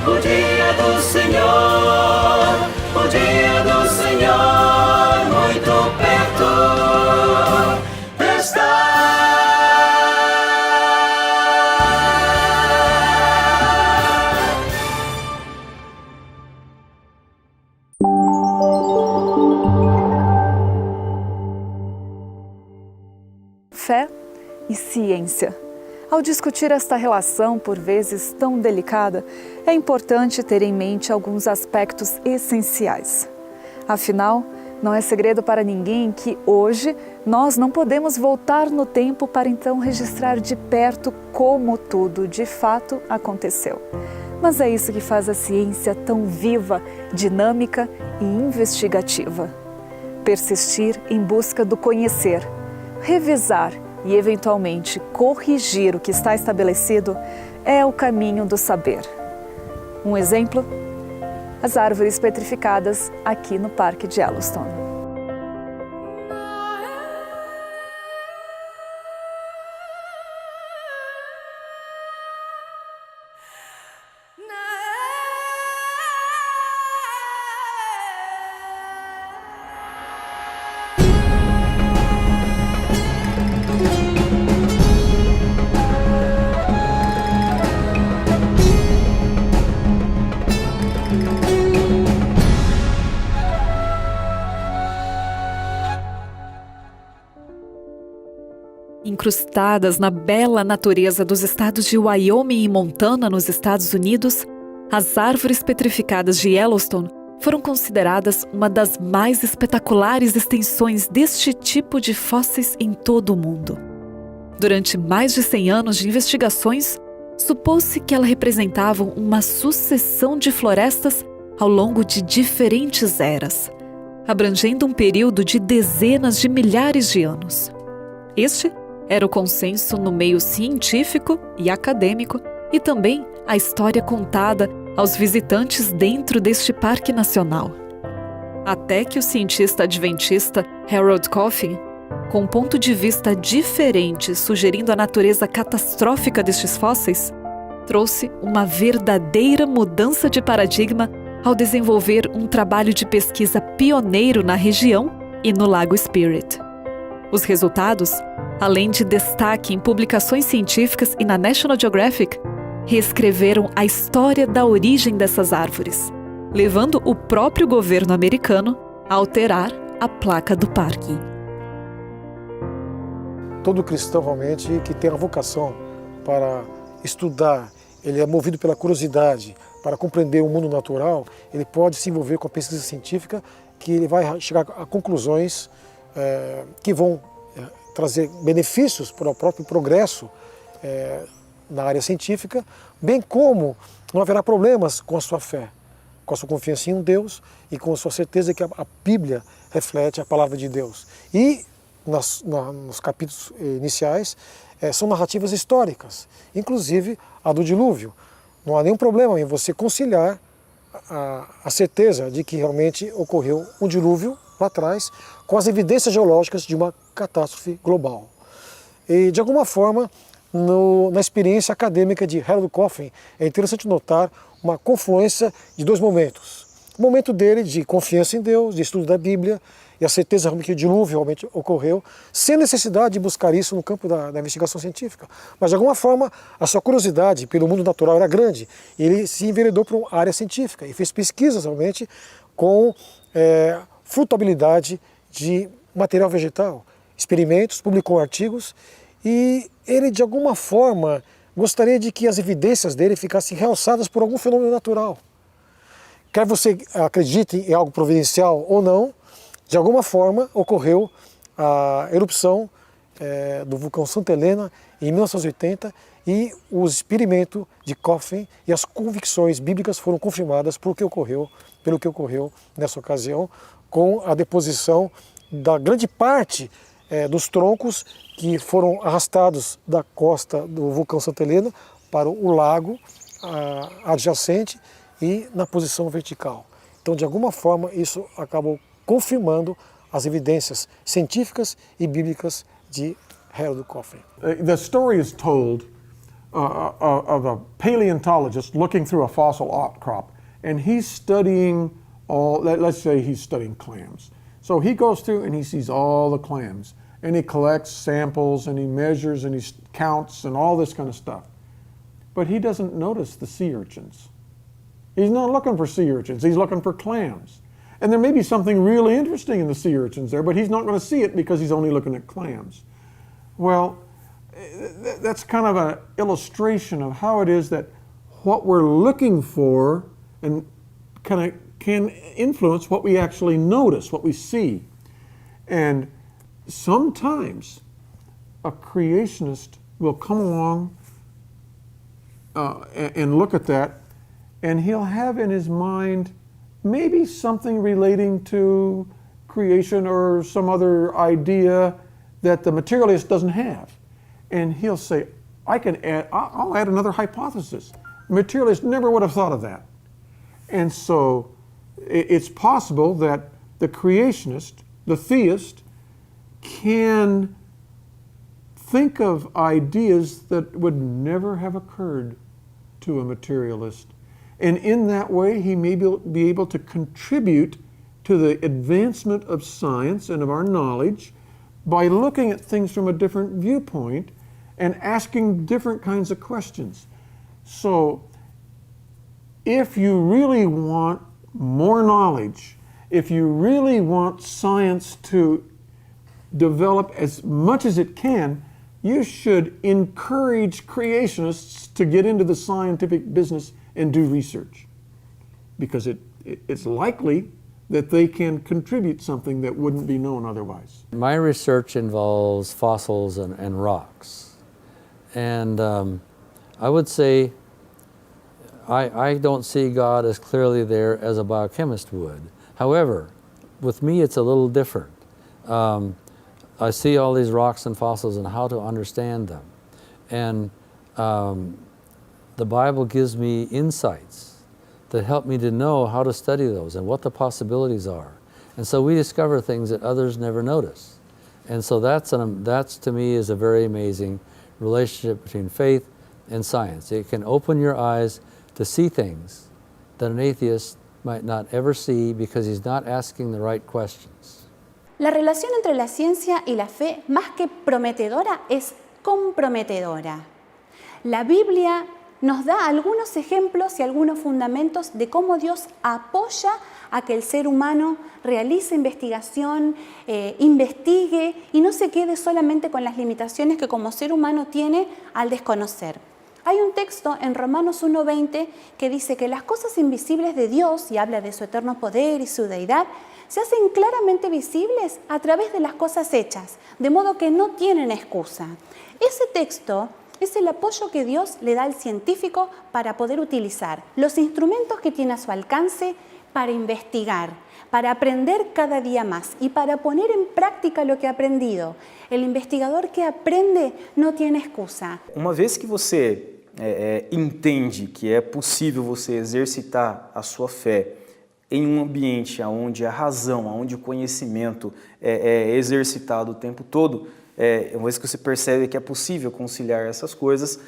Speaker 3: O dia do Senhor, o dia do Senhor, muito perto está.
Speaker 5: Fé e ciência. Ao discutir esta relação, por vezes tão delicada, é importante ter em mente alguns aspectos essenciais. Afinal, não é segredo para ninguém que hoje nós não podemos voltar no tempo para então registrar de perto como tudo de fato aconteceu. Mas é isso que faz a ciência tão viva, dinâmica e investigativa. Persistir em busca do conhecer, revisar e, eventualmente, corrigir o que está estabelecido é o caminho do saber. Um exemplo? As árvores petrificadas aqui no Parque de Yellowstone. Incrustadas na bela natureza dos estados de Wyoming e Montana, nos Estados Unidos, as árvores petrificadas de Yellowstone foram consideradas uma das mais espetaculares extensões deste tipo de fósseis em todo o mundo. Durante mais de 100 anos de investigações, supôs-se que elas representavam uma sucessão de florestas ao longo de diferentes eras, abrangendo um período de dezenas de milhares de anos. Este era o consenso no meio científico e acadêmico e também a história contada aos visitantes dentro deste parque nacional. Até que o cientista adventista Harold Coffin, com um ponto de vista diferente sugerindo a natureza catastrófica destes fósseis, trouxe uma verdadeira mudança de paradigma ao desenvolver um trabalho de pesquisa pioneiro na região e no Lago Spirit. Os resultados, além de destaque em publicações científicas e na National Geographic, reescreveram a história da origem dessas árvores, levando o próprio governo americano a alterar a placa do parque.
Speaker 6: Todo cristão realmente que tem a vocação para estudar, ele é movido pela curiosidade, para compreender o mundo natural, ele pode se envolver com a pesquisa científica, que ele vai chegar a conclusões que vão trazer benefícios para o próprio progresso na área científica, bem como não haverá problemas com a sua fé, com a sua confiança em um Deus e com a sua certeza que a Bíblia reflete a palavra de Deus. E nos capítulos iniciais são narrativas históricas, inclusive a do dilúvio. Não há nenhum problema em você conciliar a certeza de que realmente ocorreu um dilúvio lá atrás com as evidências geológicas de uma catástrofe global. E, de alguma forma, na experiência acadêmica de Harold Coffin, é interessante notar uma confluência de dois momentos. O momento dele de confiança em Deus, de estudo da Bíblia, e a certeza que o dilúvio realmente ocorreu, sem necessidade de buscar isso no campo da investigação científica. Mas, de alguma forma, a sua curiosidade pelo mundo natural era grande, e ele se enveredou para uma área científica, e fez pesquisas realmente com frutabilidade de material vegetal, experimentos, publicou artigos, e ele, de alguma forma, gostaria de que as evidências dele ficassem realçadas por algum fenômeno natural. Quer você acredite em algo providencial ou não, de alguma forma ocorreu a erupção do vulcão Santa Helena em 1980 e o experimento de Coffin e as convicções bíblicas foram confirmadas pelo que ocorreu nessa ocasião, com a deposição da grande parte dos troncos que foram arrastados da costa do vulcão Santa Helena para o lago adjacente e na posição vertical. Então, de alguma forma, isso acabou confirmando as evidências científicas e bíblicas de Harold Coffin.
Speaker 7: The story is told of a paleontologist looking through a fossil outcrop, and he's studying let's say he's studying clams. So he goes through and he sees all the clams, and he collects samples and he measures and he counts and all this kind of stuff. But he doesn't notice the sea urchins. He's not looking for sea urchins, he's looking for clams. And there may be something really interesting in the sea urchins there, but he's not going to see it because he's only looking at clams. Well, that's kind of an illustration of how it is that what we're looking for and kind of can influence what we actually notice, what we see. And sometimes a creationist will come along and look at that, and he'll have in his mind maybe something relating to creation or some other idea that the materialist doesn't have. And he'll say, I'll add another hypothesis. The materialist never would have thought of that. And so it's possible that the creationist, the theist, can think of ideas that would never have occurred to a materialist. And in that way, he may be able to contribute to the advancement of science and of our knowledge by looking at things from a different viewpoint and asking different kinds of questions. So if you really want more knowledge, if you really want science to develop as much as it can, you should encourage creationists to get into the scientific business and do research, because it's likely that they can contribute something that wouldn't be known otherwise.
Speaker 8: My research involves fossils and rocks. And I would say I don't see God as clearly there as a biochemist would. However, with me it's a little different. I see all these rocks and fossils and how to understand them. And the Bible gives me insights that help me to know how to study those and what the possibilities are. And so we discover things that others never notice. And so that's to me is a very amazing relationship between faith and science. It can open your eyes to see things that an atheist might not ever see because he's not asking the right questions.
Speaker 9: La relación entre la ciencia y la fe, más que prometedora, es comprometedora. La Biblia nos da algunos ejemplos y algunos fundamentos de cómo Dios apoya a que el ser humano realice investigación, investigue y no se quede solamente con las limitaciones que como ser humano tiene al desconocer. Hay un texto en Romanos 1:20 que dice que las cosas invisibles de Dios, y habla de su eterno poder y su deidad, se hacen claramente visibles a través de las cosas hechas, de modo que no tienen excusa. Ese texto es el apoyo que Dios le da al científico para poder utilizar los instrumentos que tiene a su alcance para investigar, para aprender cada día más y para poner en prática lo que ha aprendido. El investigador que aprende não tem excusa.
Speaker 10: Uma vez que você entende que é possível você exercitar a sua fé em um ambiente onde a razão, onde o conhecimento é exercitado o tempo todo, uma vez que você percebe que é possível conciliar essas coisas,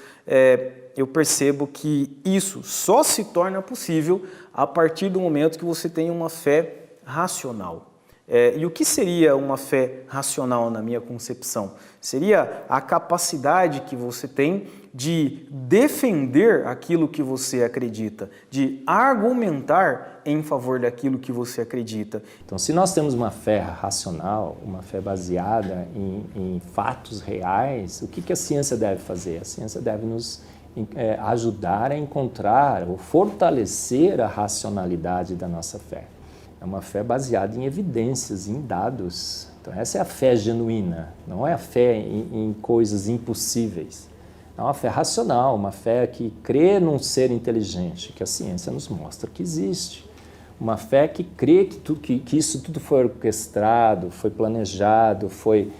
Speaker 10: eu percebo que isso só se torna possível a partir do momento que você tem uma fé racional. E o que seria uma fé racional na minha concepção? Seria a capacidade que você tem de defender aquilo que você acredita, de argumentar em favor daquilo que você acredita.
Speaker 11: Então, se nós temos uma fé racional, uma fé baseada em fatos reais, o que a ciência deve fazer? A ciência deve nos ajudar a encontrar ou fortalecer a racionalidade da nossa fé. É uma fé baseada em evidências, em dados. Então, essa é a fé genuína, não é a fé em coisas impossíveis. É uma fé racional, uma fé que crê num ser inteligente, que a ciência nos mostra que existe. Uma fé que crê que isso tudo foi orquestrado, foi planejado, foi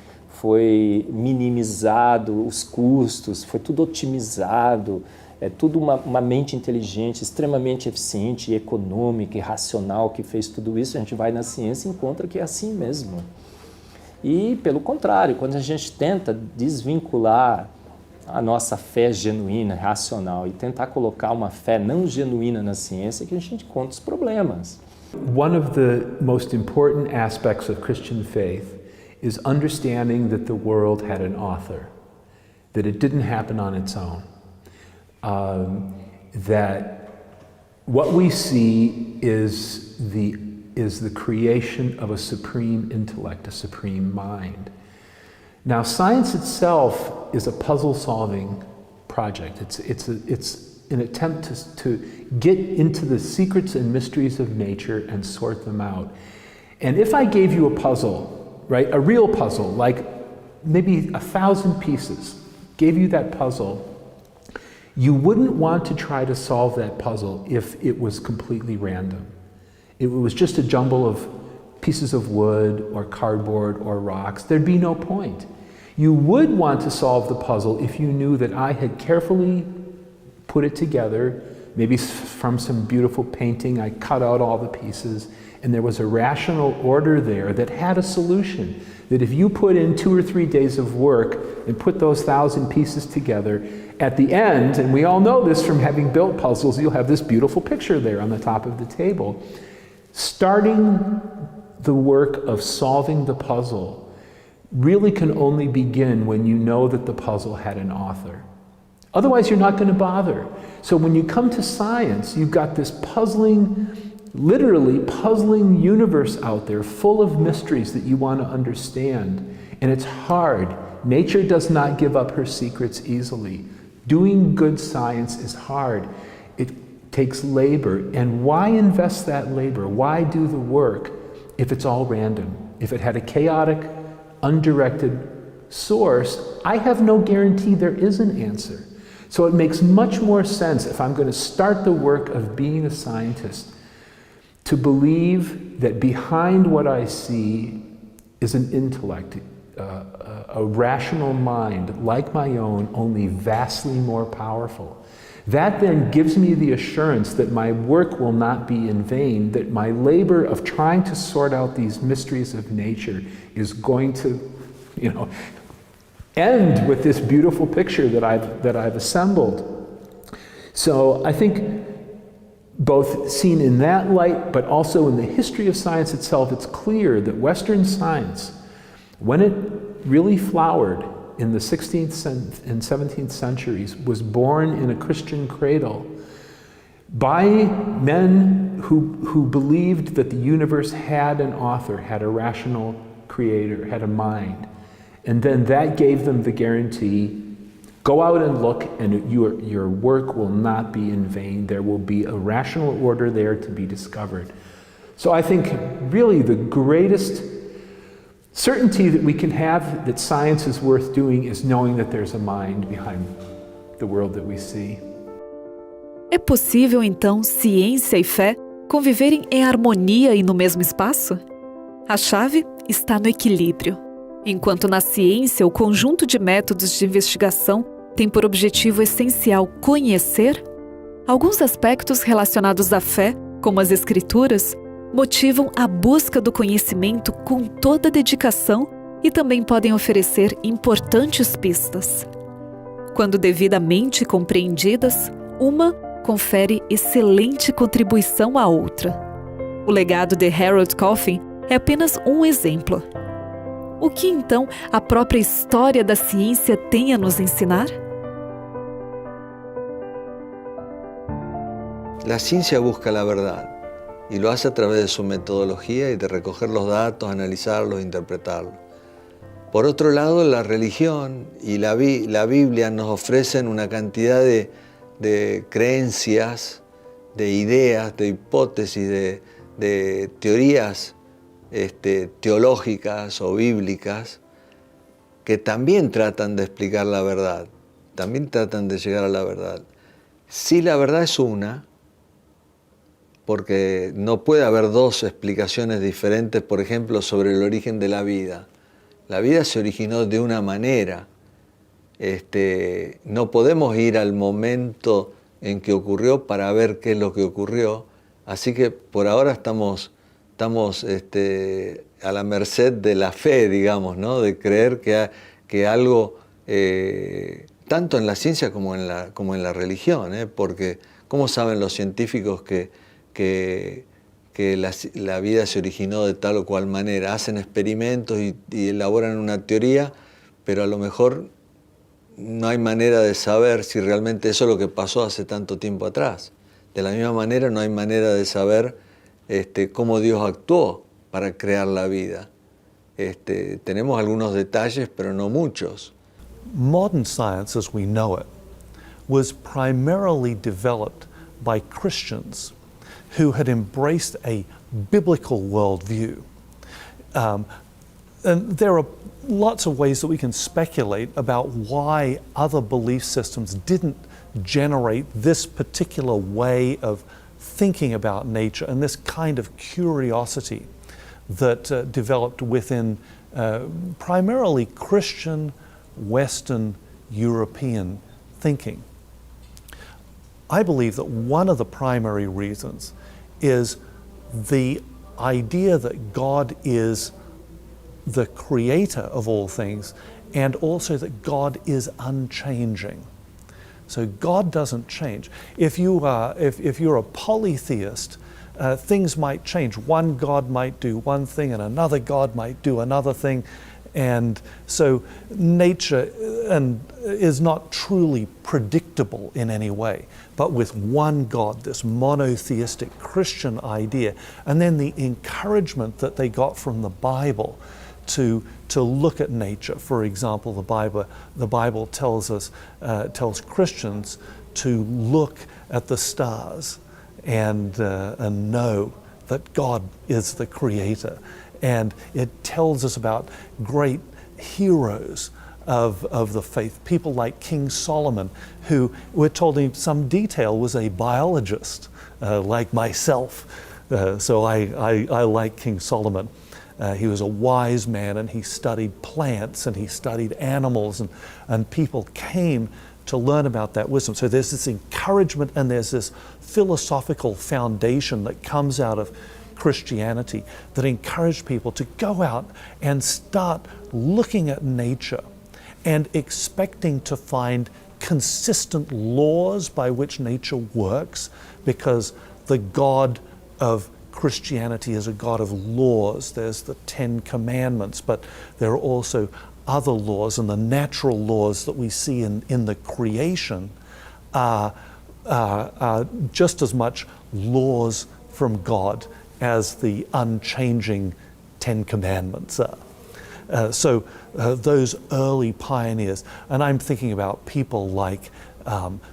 Speaker 11: minimizado os custos, foi tudo otimizado. É tudo uma mente inteligente, extremamente eficiente, econômica e racional que fez tudo isso. A gente vai na ciência e encontra que é assim mesmo. E, pelo contrário, quando a gente tenta desvincular a nossa fé genuína, racional, e tentar colocar uma fé não genuína na ciência, é que a gente encontra os problemas.
Speaker 12: One of the most important aspects of Christian faith is understanding that the world had an author, that it didn't happen on its own. That what we see is the creation of a supreme intellect, a supreme mind. Now, science itself is a puzzle-solving project. It's an attempt to get into the secrets and mysteries of nature and sort them out. And if I gave you a puzzle, right, a real puzzle, like maybe 1,000 pieces, gave you that puzzle, you wouldn't want to try to solve that puzzle if it was completely random. It was just a jumble of pieces of wood or cardboard or rocks. There'd be no point. You would want to solve the puzzle if you knew that I had carefully put it together, maybe from some beautiful painting, I cut out all the pieces, and there was a rational order there that had a solution. That if you put in 2 or 3 days of work and put those 1,000 pieces together, at the end, and we all know this from having built puzzles, you'll have this beautiful picture there on the top of the table. Starting the work of solving the puzzle really can only begin when you know that the puzzle had an author. Otherwise, you're not going to bother. So when you come to science, you've got this puzzling, literally puzzling universe out there full of mysteries that you want to understand. And it's hard. Nature does not give up her secrets easily. Doing good science is hard. It takes labor. And why invest that labor? Why do the work if it's all random? If it had a chaotic, undirected source, I have no guarantee there is an answer. So it makes much more sense, if I'm going to start the work of being a scientist, to believe that behind what I see is an intellect, a rational mind like my own, only vastly more powerful. That then gives me the assurance that my work will not be in vain, that my labor of trying to sort out these mysteries of nature is going to, end with this beautiful picture that I've assembled. So I think both seen in that light, but also in the history of science itself, it's clear that Western science, when it really flowered in the 16th and 17th centuries, was born in a Christian cradle by men who believed that the universe had an author, had a rational creator, had a mind. And then that gave them the guarantee, go out and look, and your work will not be in vain. There will be a rational order there to be discovered. So I think really the greatest certainty that we can have that science is worth doing is knowing that there's a mind behind the world that we see.
Speaker 5: É possível, então, ciência e fé conviverem em harmonia e no mesmo espaço? A chave está no equilíbrio. Enquanto na ciência o conjunto de métodos de investigação tem por objetivo essencial conhecer, alguns aspectos relacionados à fé, como as escrituras, motivam a busca do conhecimento com toda dedicação e também podem oferecer importantes pistas. Quando devidamente compreendidas, uma confere excelente contribuição à outra. O legado de Harold Coffin é apenas um exemplo. O que então a própria história da ciência tem a nos ensinar?
Speaker 13: La ciencia busca la verdad y lo hace a través de su metodología y de recoger los datos, analizarlos, interpretarlos. Por otro lado, la religión y la Biblia nos ofrecen una cantidad de creencias, de ideas, de hipótesis, de teorías teológicas o bíblicas que también tratan de explicar la verdad, también tratan de llegar a la verdad. Sí, la verdad es una, porque no puede haber dos explicaciones diferentes, por ejemplo, sobre el origen de la vida. La vida se originó de una manera. No podemos ir al momento en que ocurrió para ver qué es lo que ocurrió, así que por ahora estamos a la merced de la fe, digamos, ¿no? De creer que algo, tanto en la ciencia como en la religión, porque ¿cómo saben los científicos que la vida se originó de tal o cual manera? Hacen experimentos y elaboran una teoría, pero a lo mejor no hay manera de saber si realmente eso es lo que pasó hace tanto tiempo atrás. De la misma manera no hay manera de saber cómo Dios actuó para crear la vida. Tenemos algunos detalles, pero no muchos.
Speaker 14: Modern science as we know it was primarily developed by Christians who had embraced a biblical worldview. And there are lots of ways that we can speculate about why other belief systems didn't generate this particular way of thinking about nature and this kind of curiosity that developed within primarily Christian Western European thinking. I believe that one of the primary reasons is the idea that God is the creator of all things, and also that God is unchanging. So God doesn't change. If you're a polytheist, things might change. One God might do one thing and another God might do another thing. And so nature is not truly predictable in any way. But with one God, this monotheistic Christian idea, and then the encouragement that they got from the Bible to look at nature. For example, the Bible tells Christians to look at the stars and know that God is the creator. And it tells us about great heroes of the faith, people like King Solomon, who we're told in some detail was a biologist, like myself. So I like King Solomon. He was a wise man, and he studied plants and he studied animals, and people came to learn about that wisdom. So there's this encouragement and there's this philosophical foundation that comes out of Christianity that encouraged people to go out and start looking at nature and expecting to find consistent laws by which nature works, because the God of Christianity is a God of laws. There's the 10 Commandments, but there are also other laws, and the natural laws that we see in the creation are just as much laws from God as the unchanging 10 Commandments are. So those early pioneers, and I'm thinking about people like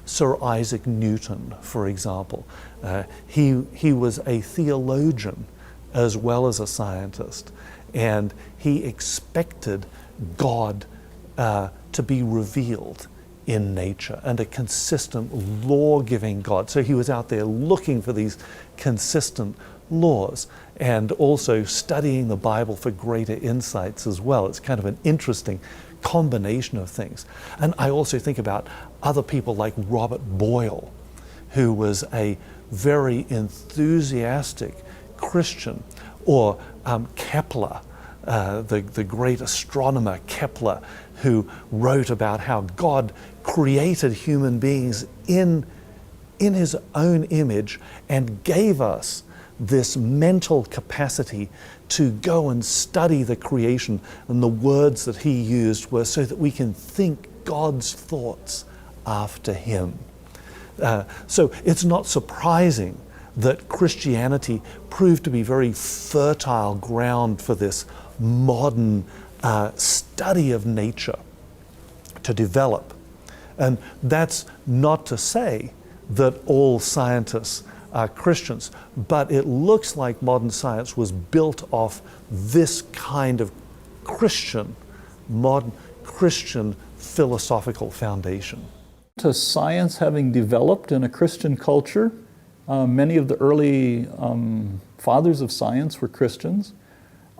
Speaker 14: Sir Isaac Newton, for example. He was a theologian as well as a scientist, and he expected God to be revealed in nature, and a consistent law-giving God. So he was out there looking for these consistent laws, and also studying the Bible for greater insights as well. It's kind of an interesting combination of things. And I also think about other people like Robert Boyle, who was a very enthusiastic Christian, or Kepler, the great astronomer Kepler, who wrote about how God created human beings in his own image and gave us this mental capacity to go and study the creation, and the words that he used were so that we can think God's thoughts after him. So it's not surprising that Christianity proved to be very fertile ground for this modern study of nature to develop. And that's not to say that all scientists are Christians, but it looks like modern science was built off this kind of modern Christian philosophical foundation.
Speaker 15: To science having developed in a Christian culture, many of the early fathers of science were Christians.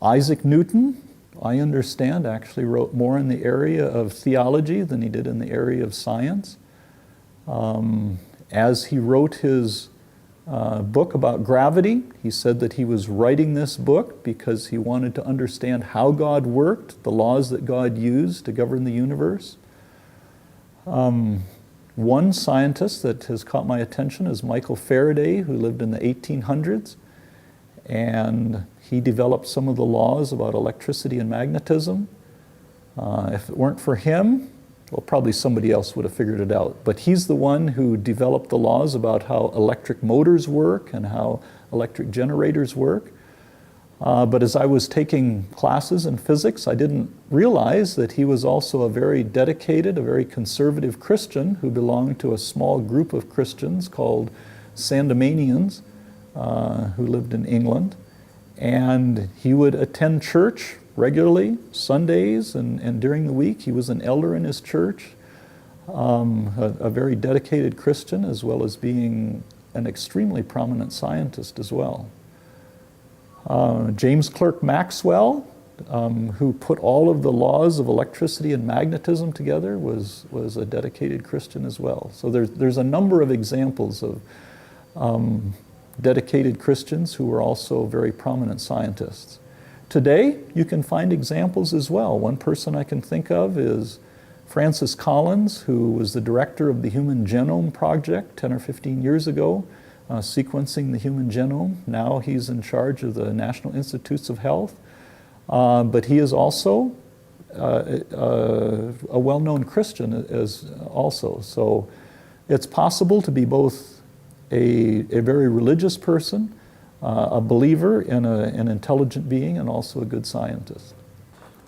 Speaker 15: Isaac Newton, I understand, actually wrote more in the area of theology than he did in the area of science. As he wrote his book about gravity, he said that he was writing this book because he wanted to understand how God worked, the laws that God used to govern the universe. One scientist that has caught my attention is Michael Faraday, who lived in the 1800s, and he developed some of the laws about electricity and magnetism. If it weren't for him, well, probably somebody else would have figured it out. But he's the one who developed the laws about how electric motors work and how electric generators work. But as I was taking classes in physics, I didn't realize that he was also a very dedicated, a very conservative Christian who belonged to a small group of Christians called Sandemanians, who lived in England. And he would attend church regularly, Sundays and during the week. He was an elder in his church, a very dedicated Christian, as well as being an extremely prominent scientist as well. James Clerk Maxwell who put all of the laws of electricity and magnetism together, was a dedicated Christian as well. So there's a number of examples of dedicated Christians who were also very prominent scientists. Today, you can find examples as well. One person I can think of is Francis Collins, who was the director of the Human Genome Project 10 or 15 years ago, sequencing the human genome. Now he's in charge of the National Institutes of Health. But he is also a well-known Christian as also. So it's possible to be both a very religious person, a believer in an intelligent being, and also a good scientist.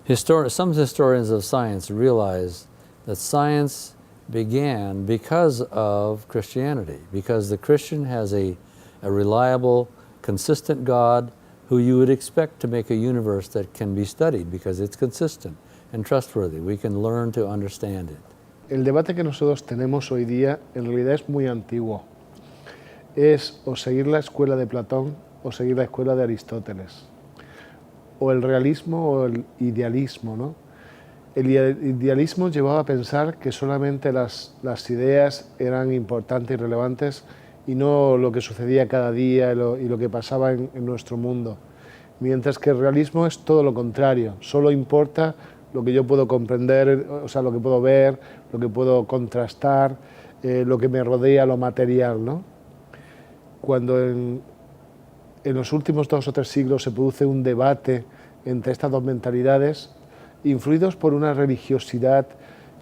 Speaker 8: Some historians of science realize that science began because of Christianity, because the Christian has a reliable, consistent God who you would expect to make a universe that can be studied because it's consistent and trustworthy. We can learn to understand it.
Speaker 16: El debate que nosotros tenemos hoy día en realidad es muy antiguo. Es o seguir la escuela de Platón o seguir la escuela de Aristóteles. O el realismo o el idealismo, ¿no? El idealismo llevaba a pensar que solamente las ideas eran importantes y relevantes y no lo que sucedía cada día y lo que pasaba en nuestro mundo. Mientras que el realismo es todo lo contrario, solo importa lo que yo puedo comprender, o sea, lo que puedo ver, lo que puedo contrastar, lo que me rodea, lo material, ¿no? Cuando en los últimos 2 o 3 siglos se produce un debate entre estas dos mentalidades, influidos por una religiosidad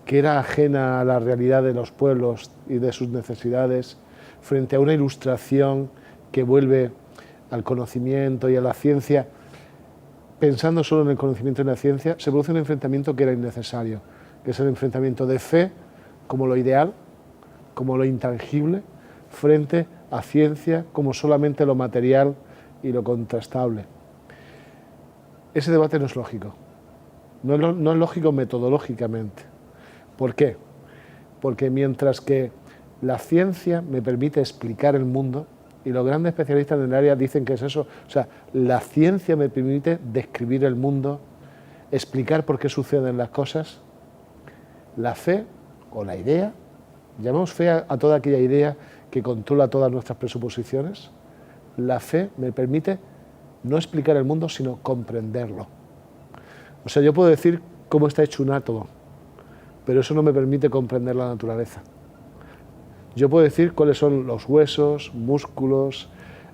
Speaker 16: que era ajena a la realidad de los pueblos y de sus necesidades, frente a una ilustración que vuelve al conocimiento y a la ciencia, pensando solo en el conocimiento y en la ciencia, se produce un enfrentamiento que era innecesario, que es el enfrentamiento de fe como lo ideal, como lo intangible, frente a ciencia como solamente lo material y lo contrastable. Ese debate no es lógico. No es lógico metodológicamente. ¿Por qué? Porque mientras que la ciencia me permite explicar el mundo, y los grandes especialistas en el área dicen que es eso, o sea, la ciencia me permite describir el mundo, explicar por qué suceden las cosas, la fe o la idea, llamamos fe a toda aquella idea que controla todas nuestras presuposiciones, la fe me permite no explicar el mundo, sino comprenderlo. O sea, yo puedo decir cómo está hecho un átomo, pero eso no me permite comprender la naturaleza. Yo puedo decir cuáles son los huesos, músculos,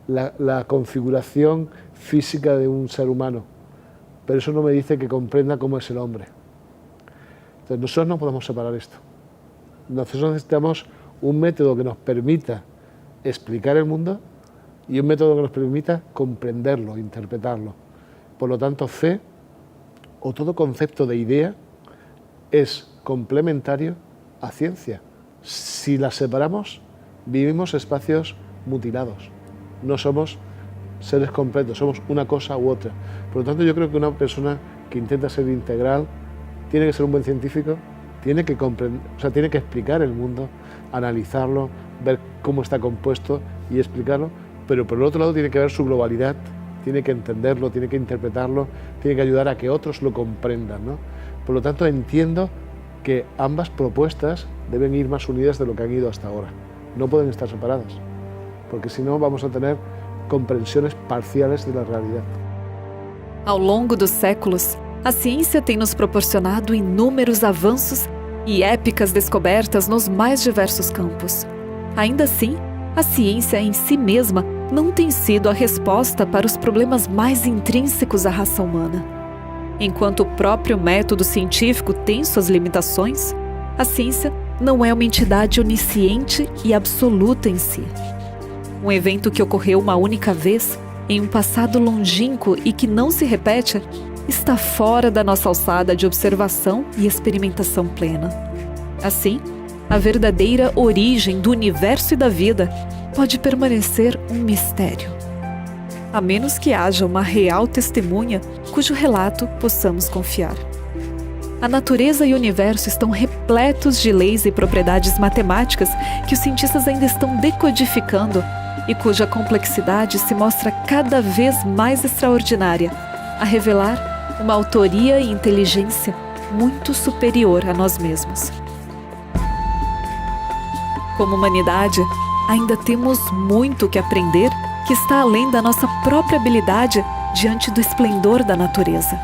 Speaker 16: la configuración física de un ser humano, pero eso no me dice que comprenda cómo es el hombre. Entonces nosotros no podemos separar esto. Nosotros necesitamos un método que nos permita explicar el mundo y un método que nos permita comprenderlo, interpretarlo. Por lo tanto, fe o todo concepto de idea es complementario a ciencia. Si las separamos, vivimos espacios mutilados. No somos seres completos, somos una cosa u otra. Por lo tanto, yo creo que una persona que intenta ser integral tiene que ser un buen científico, tiene que comprender, o sea, tiene que explicar el mundo, analizarlo, ver cómo está compuesto y explicarlo, pero por el otro lado tiene que ver su globalidad, tiene que entenderlo, tiene que interpretarlo, tiene que ayudar a que otros lo comprendan, ¿no? Por lo tanto, entiendo que ambas propuestas deben ir más unidas de lo que han ido hasta ahora. No pueden estar separadas, porque si no vamos a tener compreensões parciais da realidade.
Speaker 5: Ao longo dos séculos, a ciência tem nos proporcionado inúmeros avanços e épicas descobertas nos mais diversos campos. Ainda assim, a ciência em si mesma não tem sido a resposta para os problemas mais intrínsecos à raça humana. Enquanto o próprio método científico tem suas limitações, a ciência não é uma entidade onisciente e absoluta em si. Um evento que ocorreu uma única vez, em um passado longínquo e que não se repete, está fora da nossa alçada de observação e experimentação plena. Assim, a verdadeira origem do universo e da vida pode permanecer um mistério, a menos que haja uma real testemunha cujo relato possamos confiar. A natureza e o universo estão repletos de leis e propriedades matemáticas que os cientistas ainda estão decodificando e cuja complexidade se mostra cada vez mais extraordinária, a revelar uma autoria e inteligência muito superior a nós mesmos. Como humanidade, ainda temos muito que aprender que está além da nossa própria habilidade diante do esplendor da natureza.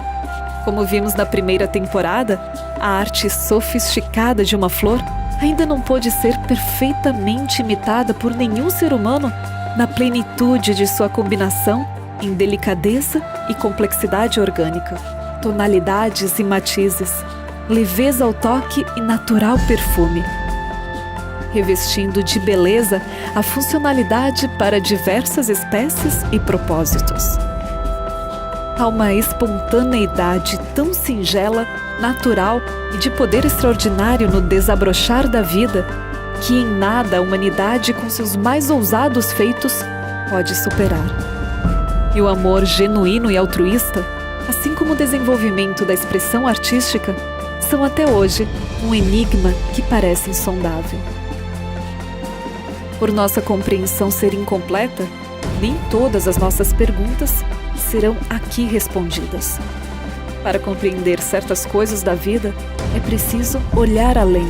Speaker 5: Como vimos na primeira temporada, a arte sofisticada de uma flor ainda não pôde ser perfeitamente imitada por nenhum ser humano na plenitude de sua combinação em delicadeza e complexidade orgânica, tonalidades e matizes, leveza ao toque e natural perfume, revestindo de beleza a funcionalidade para diversas espécies e propósitos. Há uma espontaneidade tão singela, natural e de poder extraordinário no desabrochar da vida que em nada a humanidade, com seus mais ousados feitos, pode superar. E o amor genuíno e altruísta, assim como o desenvolvimento da expressão artística, são até hoje um enigma que parece insondável. Por nossa compreensão ser incompleta, nem todas as nossas perguntas serão aqui respondidas. Para compreender certas coisas da vida, é preciso olhar além.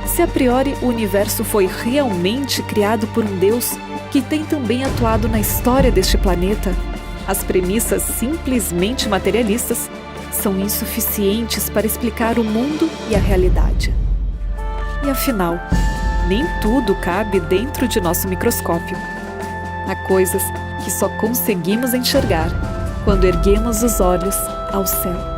Speaker 5: Se a priori o universo foi realmente criado por um Deus que tem também atuado na história deste planeta, as premissas simplesmente materialistas são insuficientes para explicar o mundo e a realidade. E afinal, nem tudo cabe dentro de nosso microscópio. Há coisas que só conseguimos enxergar quando erguemos os olhos ao céu.